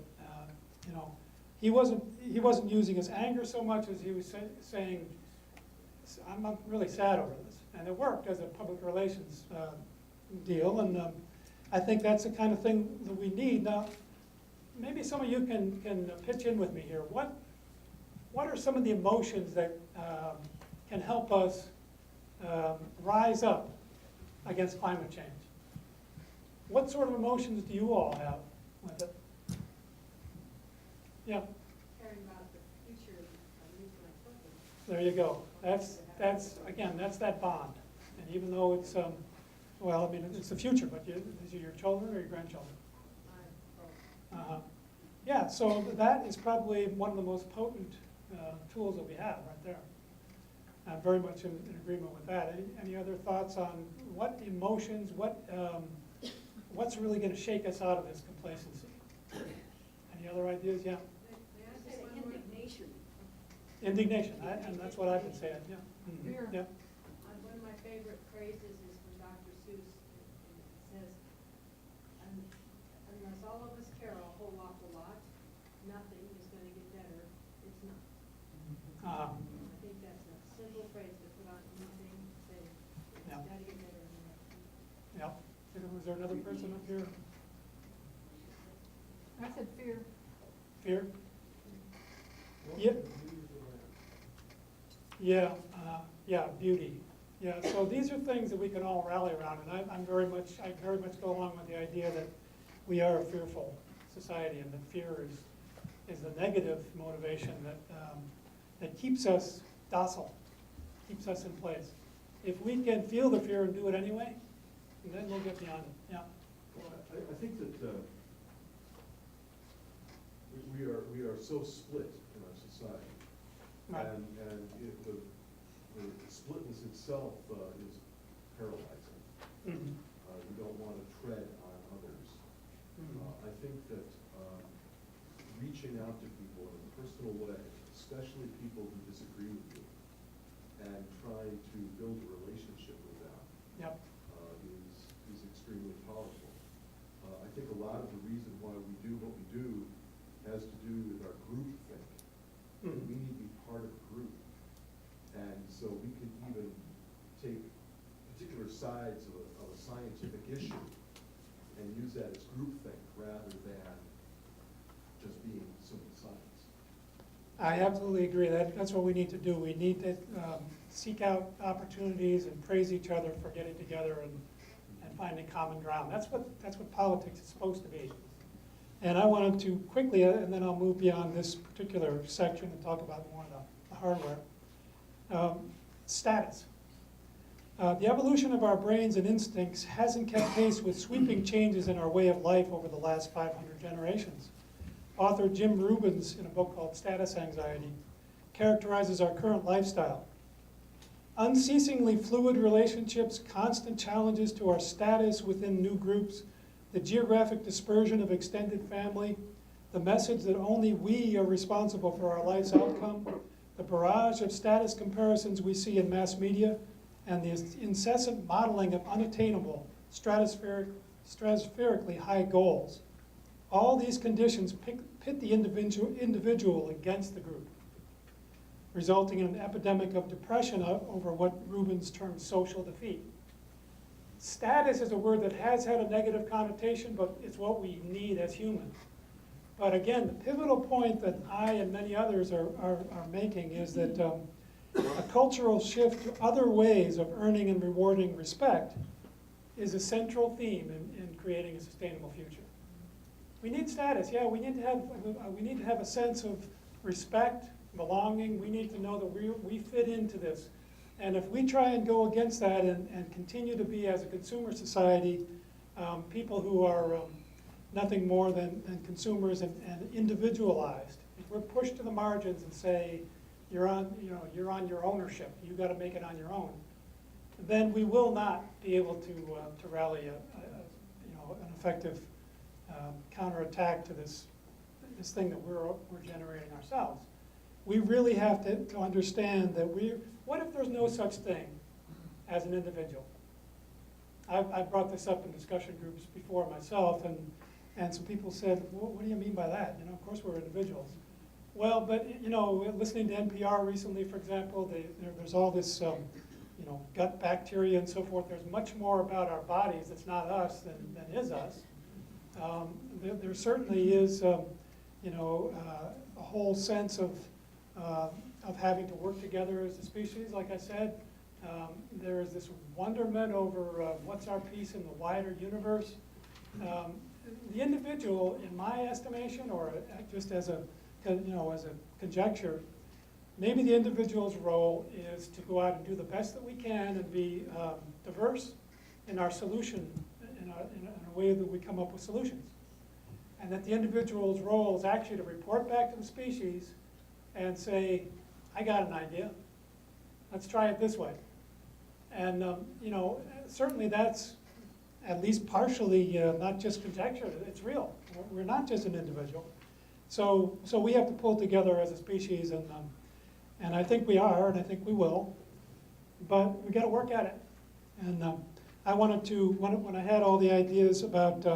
he wasn't using his anger so much as he was saying, I'm really sad over this. And it worked as a public relations deal, and I think that's the kind of thing that we need. Now, maybe some of you can pitch in with me here. What are some of the emotions that can help us rise up against climate change? What sort of emotions do you all have with it? Yeah. Caring about the future of my children. There you go. That's that bond. And even though it's it's the future, but these are your children or your grandchildren? Yeah, so that is probably one of the most potent tools that we have right there. I'm very much in agreement with that. Any other thoughts on what emotions, what's really going to shake us out of this complacency? Any other ideas? Yeah. May I say indignation? Indignation, and that's what I've been saying. Yeah. Mm-hmm. Fear. Yeah. One of my favorite phrases is from Dr. Seuss. It says, unless all of us care a whole awful lot, nothing is going to get better. It's not. I think that's a simple phrase to put on anything. Say, it's got to get better. Yeah. Was there another person up here? I said fear. Fear? Yeah. Yeah, beauty. Yeah, so these are things that we can all rally around, and I very much go along with the idea that we are a fearful society, and that fear is the negative motivation that keeps us docile, keeps us in place. If we can feel the fear and do it anyway, then we'll get beyond it. Yeah. Well, I think that we are so split in our society, Right. and the splitness itself is paralyzing. Mm-hmm. We don't want to tread on others, think that reaching out to people in a personal way, especially people who disagree with you, and trying to build a relationship with them Yep. is extremely powerful. I think a lot of the reason why we do what we do has to do with our group think. Mhm. We need to be part of a group. And so we can even take particular sides of a scientific issue and use that as groupthink rather than just being simple science. I absolutely agree. That's what we need to do. We need to seek out opportunities and praise each other for getting together and finding common ground. That's what politics is supposed to be. And I wanted to quickly, and then I'll move beyond this particular section and talk about more of the hardware. Status. The evolution of our brains and instincts hasn't kept pace with sweeping changes in our way of life over the last 500 generations. Author Jim Rubens, in a book called Status Anxiety, characterizes our current lifestyle. Unceasingly fluid relationships, constant challenges to our status within new groups, the geographic dispersion of extended family, the message that only we are responsible for our life's outcome, the barrage of status comparisons we see in mass media, and the incessant modeling of unattainable, stratospherically high goals. All these conditions pit the individual against the group, resulting in an epidemic of depression over what Rubens termed social defeat. Status is a word that has had a negative connotation, but it's what we need as humans. But again, the pivotal point that I and many others are making is that a cultural shift to other ways of earning and rewarding respect is a central theme in creating a sustainable future. We need status, yeah, we need to have a sense of respect, belonging. We need to know that we fit into this. And if we try and go against that and continue to be, as a consumer society, people who are nothing more than consumers and individualized, if we're pushed to the margins and say, you're on your ownership, you got to make it on your own, then we will not be able to rally an effective counterattack to this thing that we're generating ourselves. We really have to understand that what if there's no such thing as an individual? I've brought this up in discussion groups before myself, and some people said, well, what do you mean by that? Of course we're individuals. Well, but listening to NPR recently, for example, there's all this gut bacteria and so forth. There's much more about our bodies that's not us than is us. There certainly is a whole sense of having to work together as a species, like I said. There is this wonderment over what's our piece in the wider universe. The individual, in my estimation, or just as a conjecture, maybe the individual's role is to go out and do the best that we can and be diverse in our solution, in a way that we come up with solutions. And that the individual's role is actually to report back to the species and say, I got an idea. Let's try it this way. And certainly that's at least partially not just conjecture, it's real. We're not just an individual. So we have to pull together as a species, and I think we are, and I think we will, but we got to work at it. And I wanted to, when I had all the ideas about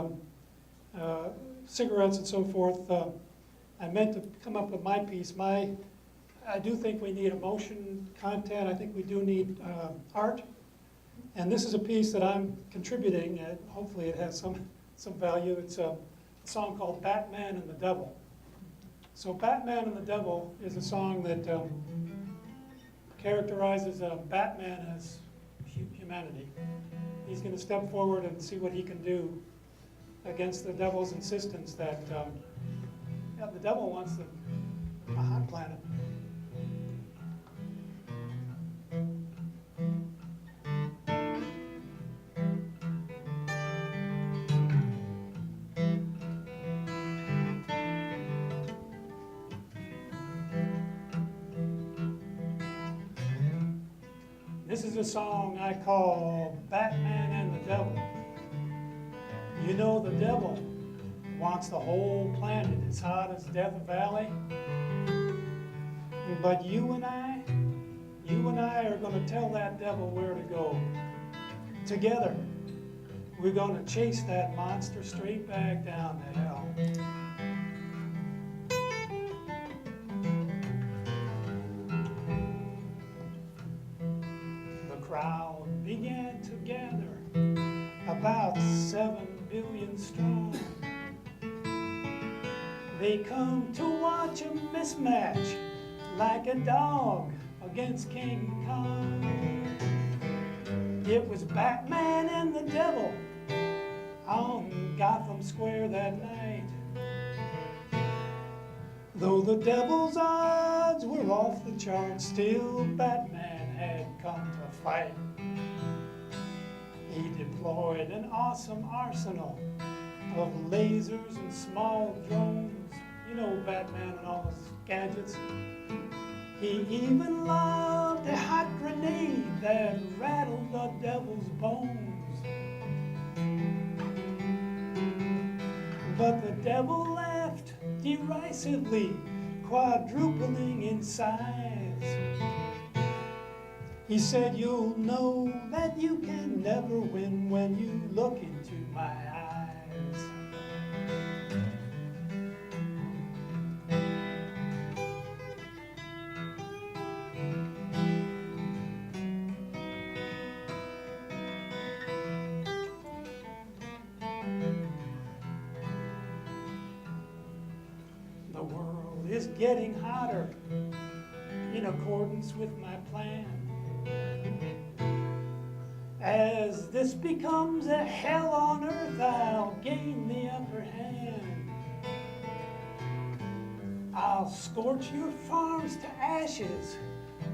cigarettes and so forth, I meant to come up with my piece. I do think we need emotion, content. I think we do need art. And this is a piece that I'm contributing, and hopefully it has some value. It's a song called Batman and the Devil. So Batman and the Devil is a song that characterizes Batman as humanity. He's going to step forward and see what he can do against the devil's insistence that the devil wants a hot planet. This is a song I call Batman and the Devil. You know the devil wants the whole planet as hot as Death Valley. But you and I are going to tell that devil where to go. Together, we're going to chase that monster straight back down to hell. The crowd began to gather, about 7 billion strong. They come to watch a mismatch, like a dog against King Kong. It was Batman and the devil on Gotham Square that night. Though the devil's odds were off the charts, still Batman had come to fight. He deployed an awesome arsenal of lasers and small drones. You know Batman and all his gadgets. He even loved a hot grenade that rattled the devil's bones. But the devil laughed derisively, quadrupling in size. He said, "You'll know that you can never win when you look into my eyes." The world is getting hotter in accordance with my plan. As this becomes a hell on earth, I'll gain the upper hand. I'll scorch your farms to ashes,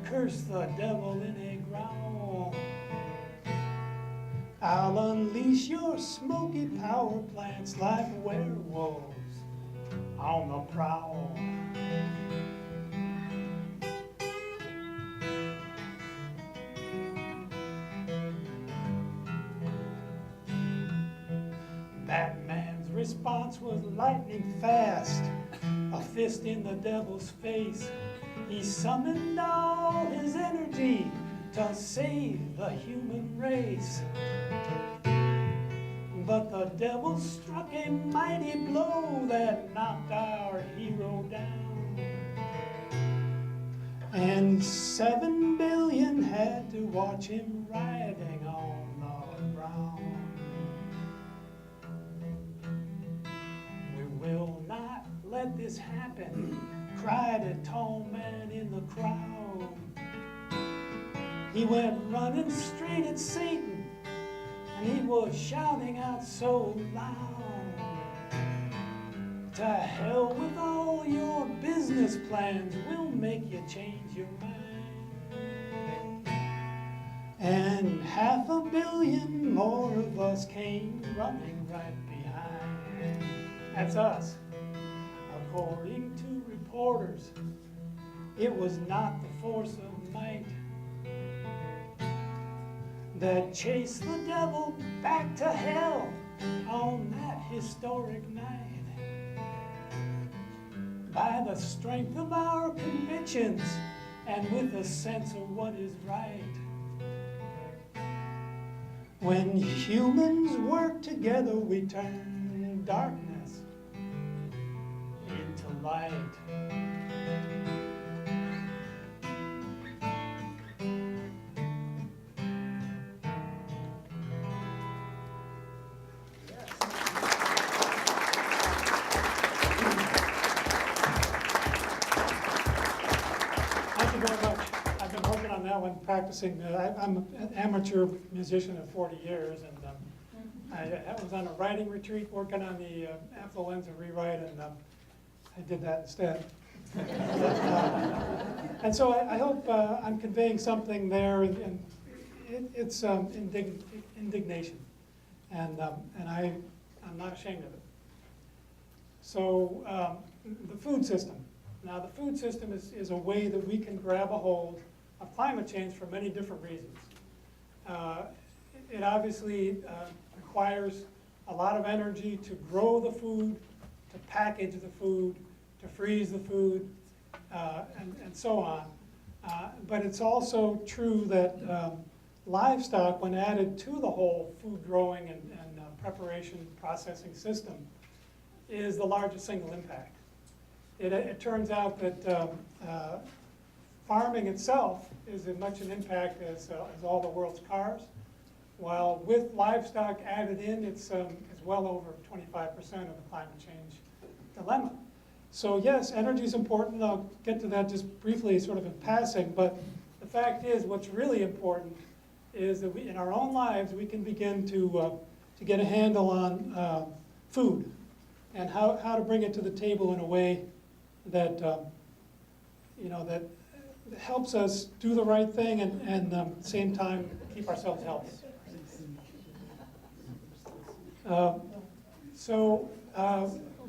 curse the devil in a growl. I'll unleash your smoky power plants like werewolves on the prowl. Batman's response was lightning fast, a fist in the devil's face. He summoned all his energy to save the human race. But the devil struck a mighty blow that knocked our hero down. And 7 billion had to watch him writhing on the ground. We will not let this happen, cried a tall man in the crowd. He went running straight at Satan, and he was shouting out so loud, "To hell with all your business plans, we'll make you change your mind." And 500 million more of us came running right behind. That's us. According to reporters, it was not the force of might that chased the devil back to hell on that historic night. By the strength of our convictions and with a sense of what is right. When humans work together, we turn darkness into light. Thank you very much. I've been working on that one, practicing. I'm an amateur musician of 40 years, and I was on a writing retreat working on the Affluenza rewrite, and I did that instead. And so I hope I'm conveying something there, and it's indignation, and I'm not ashamed of it. So the food system. Now, the food system is a way that we can grab a hold of climate change for many different reasons. It obviously requires a lot of energy to grow the food to package the food, to freeze the food, and so on. But it's also true that livestock, when added to the whole food growing and preparation processing system, is the largest single impact. It turns out that farming itself is as much an impact as all the world's cars, while with livestock added in, it's well over 25% of the climate change dilemma. So yes, energy is important. I'll get to that just briefly, sort of in passing, but the fact is, what's really important is that in our own lives, we can begin to get a handle on food and how to bring it to the table in a way that, that helps us do the right thing and at the same time keep ourselves healthy.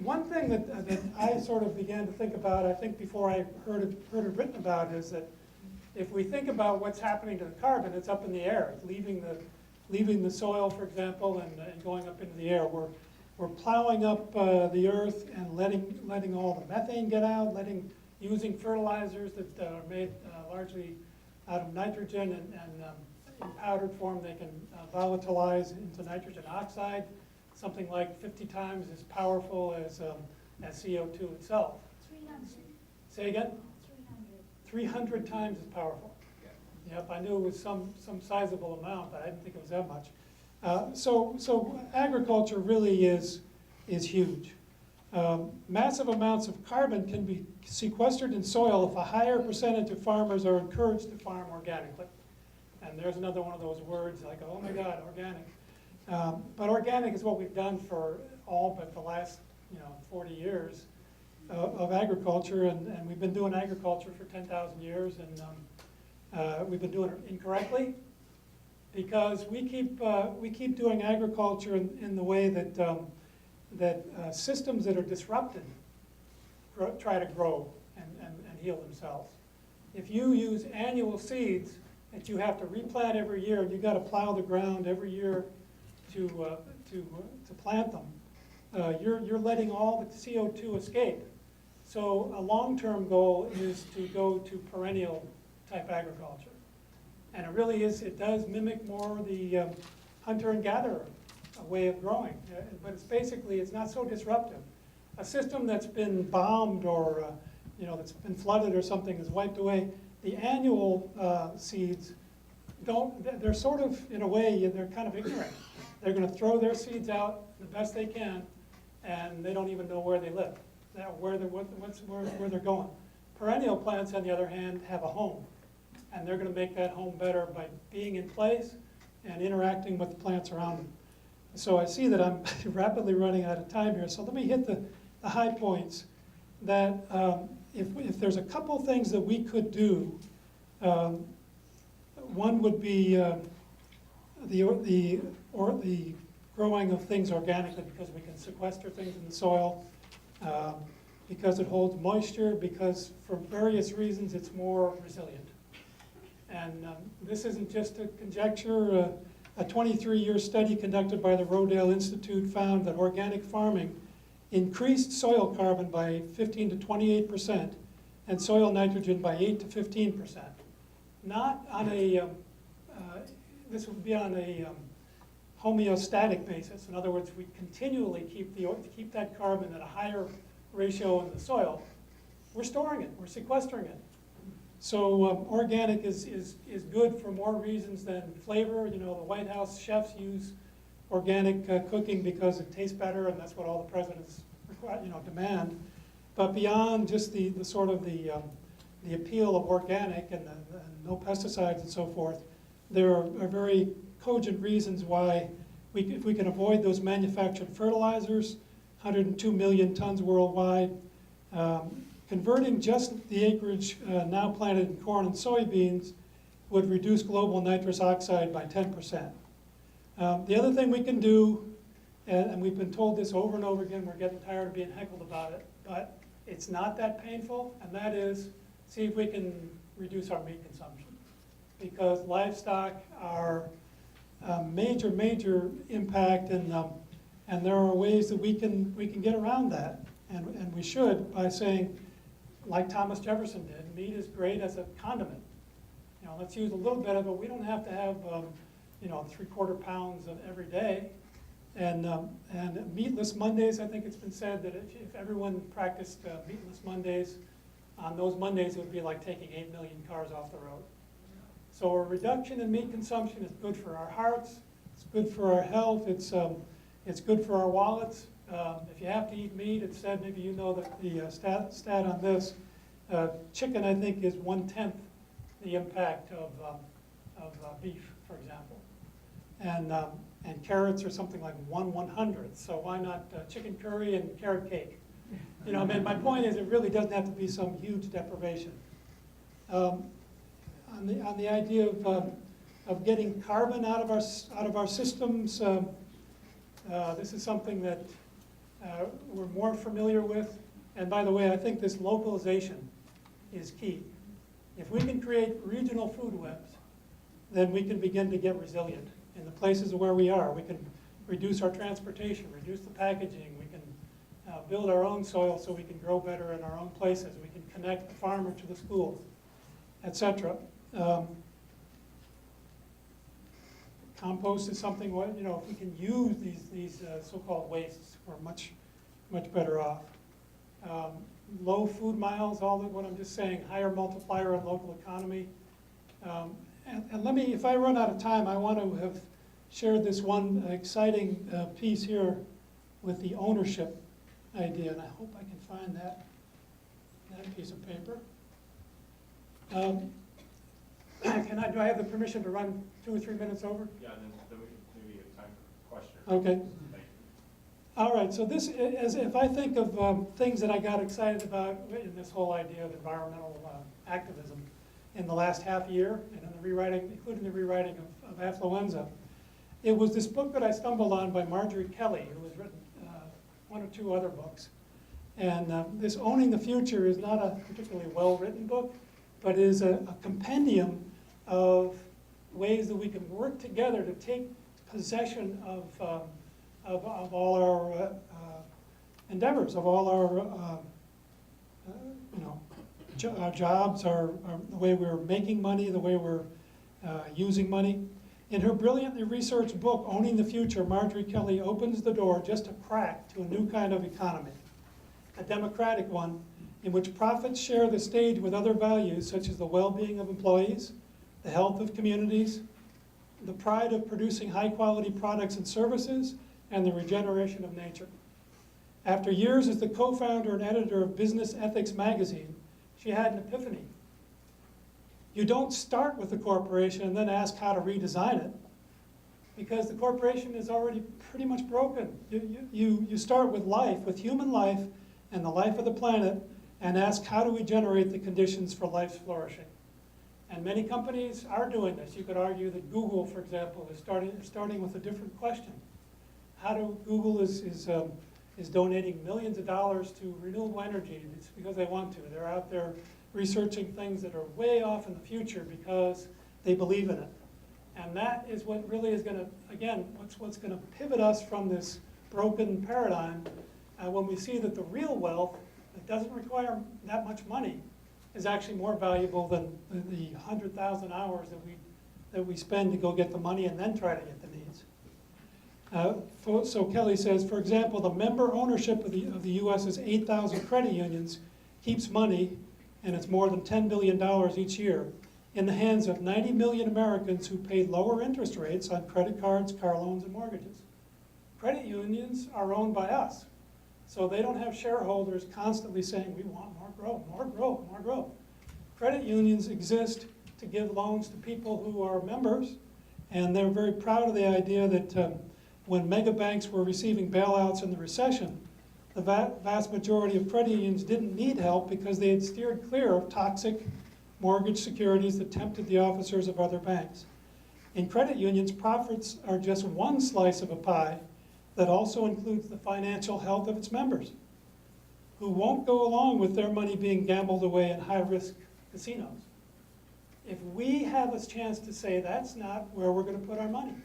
One thing that I sort of began to think about, I think before I heard it written about, is that if we think about what's happening to the carbon, it's up in the air. It's leaving the soil, for example, and going up into the air. We're plowing up the earth and letting all the methane get out, using fertilizers that are made largely out of nitrogen, and in powdered form they can volatilize into nitrogen oxide, something like 50 times as powerful as CO2 itself. 300. Say again? 300. 300 times as powerful. Yep, I knew it was some sizable amount, but I didn't think it was that much. So agriculture really is huge. Massive amounts of carbon can be sequestered in soil if a higher percentage of farmers are encouraged to farm organically. And there's another one of those words like, oh my God, organic. But organic is what we've done for all but the last 40 years of agriculture, and we've been doing agriculture for 10,000 years, and we've been doing it incorrectly because we keep doing agriculture in the way that systems that are disrupted try to grow and heal themselves. If you use annual seeds that you have to replant every year, and you've got to plow the ground every year to plant them, you're letting all the CO2 escape. So a long-term goal is to go to perennial type agriculture. And it really is, it does mimic more the hunter and gatherer way of growing. But it's not so disruptive. A system that's been bombed or that's been flooded or something is wiped away. The annual seeds they're sort of, in a way, they're kind of ignorant. They're going to throw their seeds out the best they can, and they don't even know where they live, where they're going. Perennial plants, on the other hand, have a home, and they're going to make that home better by being in place and interacting with the plants around them. So I see that I'm rapidly running out of time here, so let me hit the high points. That if there's a couple things that we could do, one would be the growing of things organically, because we can sequester things in the soil, because it holds moisture, because for various reasons it's more resilient. And this isn't just a conjecture. A 23-year study conducted by the Rodale Institute found that organic farming increased soil carbon by 15 to 28% and soil nitrogen by 8 to 15%. Not on a, this would be on a homeostatic basis. In other words, we continually keep that carbon at a higher ratio in the soil. We're storing it, we're sequestering it. So organic is good for more reasons than flavor. The White House chefs use organic cooking because it tastes better, and that's what all the presidents demand. But beyond just the sort of the appeal of organic and no pesticides and so forth, there are very cogent reasons why if we can avoid those manufactured fertilizers, 102 million tons worldwide, converting just the acreage now planted in corn and soybeans would reduce global nitrous oxide by 10%. The other thing we can do, and we've been told this over and over again, we're getting tired of being heckled about it, but it's not that painful, and that is see if we can reduce our meat consumption. Because livestock are a major impact, and there are ways that we can get around that. And we should by saying, like Thomas Jefferson did, meat is great as a condiment. You know, let's use a little bit of it. We don't have to have, you know, 3/4 pounds of every day. And meatless Mondays, I think it's been said that if everyone practiced meatless Mondays, on those Mondays it would be like taking 8 million cars off the road. So a reduction in meat consumption is good for our hearts, it's good for our health, it's good for our wallets. If you have to eat meat, it's said, maybe you know that the stat on this, chicken I think is 1/10 the impact of beef, for example. And carrots are something like 1/100th, so why not chicken curry and carrot cake? You know, I mean, my point is it really doesn't have to be some huge deprivation. On the idea of getting carbon out of our systems, this is something that we're more familiar with. And by the way, I think this localization is key. If we can create regional food webs, then we can begin to get resilient in the places where we are. We can reduce our transportation, reduce the packaging. We can build our own soil so we can grow better in our own places. We can connect the farmer to the schools, etc. Compost is something, you know, if we can use these so-called wastes, we're much better off. Low food miles, all of what I'm just saying, higher multiplier on local economy. And let me, if I run out of time, I want to have shared this one exciting piece here with the ownership idea, and I hope I can find that piece of paper. Do I have the permission to run 2 or 3 minutes over? Yeah, and then we can maybe have time for questions. Okay. Thank you. All right, so this, if I think of things that I got excited about in this whole idea of environmental activism in the last half year, and in the rewriting, including the rewriting of Affluenza, it was this book that I stumbled on by Marjorie Kelly, who has written 1 or 2 other books. And this Owning the Future is not a particularly well-written book, but is a compendium of ways that we can work together to take possession of all our endeavors, of all our our jobs, the way we're making money, the way we're using money. In her brilliantly researched book, Owning the Future, Marjorie Kelly opens the door just a crack to a new kind of economy, a democratic one in which profits share the stage with other values such as the well-being of employees, the health of communities, the pride of producing high-quality products and services, and the regeneration of nature. After years as the co-founder and editor of Business Ethics magazine, she had an epiphany. You don't start with the corporation and then ask how to redesign it, because the corporation is already pretty much broken. You start with life, with human life and the life of the planet, and ask how do we generate the conditions for life's flourishing. And many companies are doing this. You could argue that Google, for example, is starting with a different question. Google is donating millions of dollars to renewable energy. It's because they want to. They're out there researching things that are way off in the future because they believe in it. And that is what really is going to, again, what's going to pivot us from this broken paradigm when we see that the real wealth that doesn't require that much money is actually more valuable than the 100,000 hours that we spend to go get the money and then try to get the needs. So Kelly says, for example, the member ownership of the U.S.'s 8,000 credit unions keeps money, and it's more than $10 billion each year, in the hands of 90 million Americans who paid lower interest rates on credit cards, car loans, and mortgages. Credit unions are owned by us, so they don't have shareholders constantly saying, we want more growth, more growth, more growth. Credit unions exist to give loans to people who are members, and they're very proud of the idea that when mega banks were receiving bailouts in the recession, the vast majority of credit unions didn't need help because they had steered clear of toxic mortgage securities that tempted the officers of other banks. In credit unions, profits are just one slice of a pie that also includes the financial health of its members, who won't go along with their money being gambled away in high-risk casinos. If we have a chance to say that's not where we're going to put our money,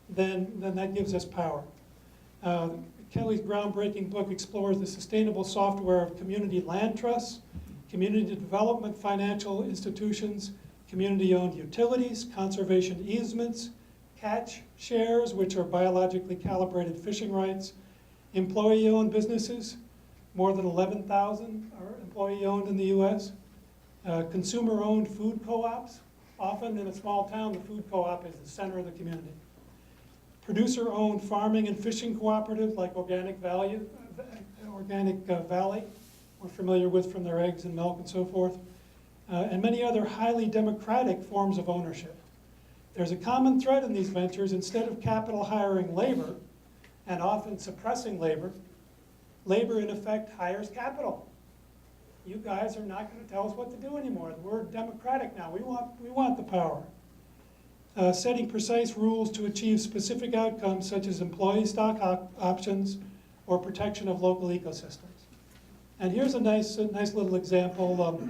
then that gives us power. Kelly's groundbreaking book explores the sustainable software of community land trusts, community development financial institutions, community-owned utilities, conservation easements, catch shares, which are biologically calibrated fishing rights, employee-owned businesses, more than 11,000 are employee-owned in the US, consumer-owned food co-ops. Often in a small town, the food co-op is the center of the community. Producer-owned farming and fishing cooperatives like Organic Valley, we're familiar with from their eggs and milk and so forth, and many other highly democratic forms of ownership. There's a common thread in these ventures. Instead of capital hiring labor, and often suppressing labor, labor in effect hires capital. You guys are not going to tell us what to do anymore. We're democratic now. We want the power. Setting precise rules to achieve specific outcomes such as employee stock options or protection of local ecosystems. And here's a nice little example.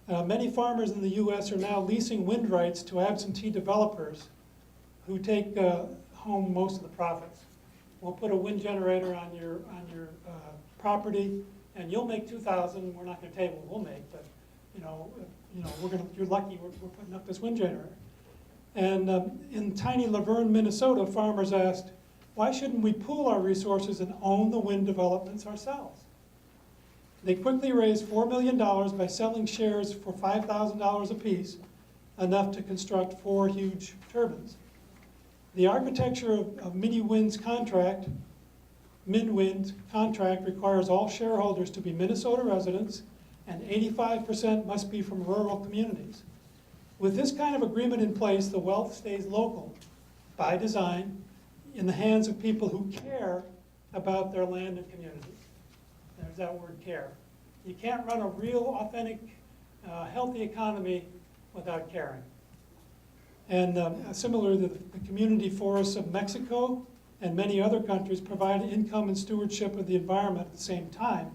Many farmers in the US are now leasing wind rights to absentee developers who take home most of the profits. We'll put a wind generator on your property, and you'll make $2,000. We're not going to tell you what we'll make, but you're lucky we're putting up this wind generator. And in tiny Laverne, Minnesota, farmers asked, why shouldn't we pool our resources and own the wind developments ourselves? They quickly raised $4 million by selling shares for $5,000 apiece, enough to construct 4 huge turbines. The architecture of MinWind's contract requires all shareholders to be Minnesota residents, and 85% must be from rural communities. With this kind of agreement in place, the wealth stays local, by design, in the hands of people who care about their land and communities. There's that word, care. You can't run a real, authentic, healthy economy without caring. And similarly, the community forests of Mexico and many other countries provide income and stewardship of the environment at the same time.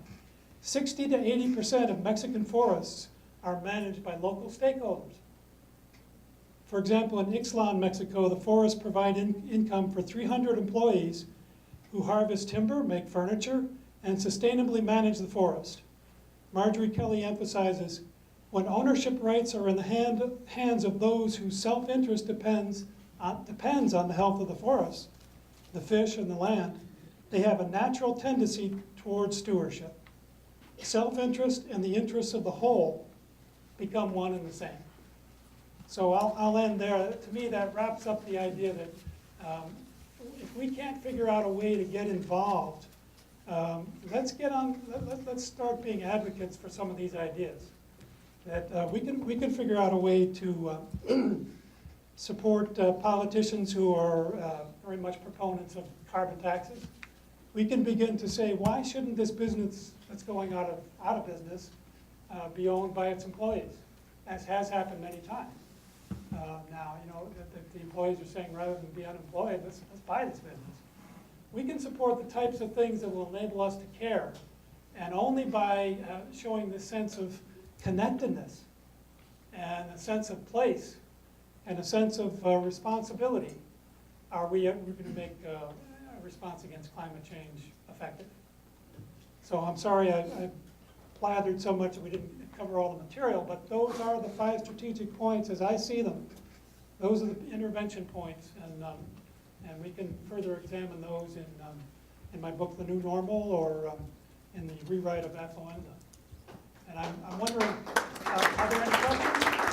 60 to 80% of Mexican forests are managed by local stakeholders. For example, in Ixtlan, Mexico, the forests provide income for 300 employees who harvest timber, make furniture, and sustainably manage the forest. Marjorie Kelly emphasizes, when ownership rights are in the hands of those whose self-interest depends on the health of the forest, the fish, and the land, they have a natural tendency towards stewardship. Self-interest and the interests of the whole become one and the same. So I'll end there. To me, that wraps up the idea that if we can't figure out a way to get involved, let's start being advocates for some of these ideas. That we can figure out a way to support politicians who are very much proponents of carbon taxes. We can begin to say, why shouldn't this business that's going out of business be owned by its employees, as has happened many times. Now, the employees are saying, rather than be unemployed, let's buy this business. We can support the types of things that will enable us to care, and only by showing this sense of connectedness and a sense of place and a sense of responsibility are we're going to make a response against climate change effective. So I'm sorry I plathered so much that we didn't cover all the material, but those are the 5 strategic points as I see them. Those are the intervention points, and we can further examine those in my book, The New Normal, or in the rewrite of Affluenza. And I'm wondering, are there any questions?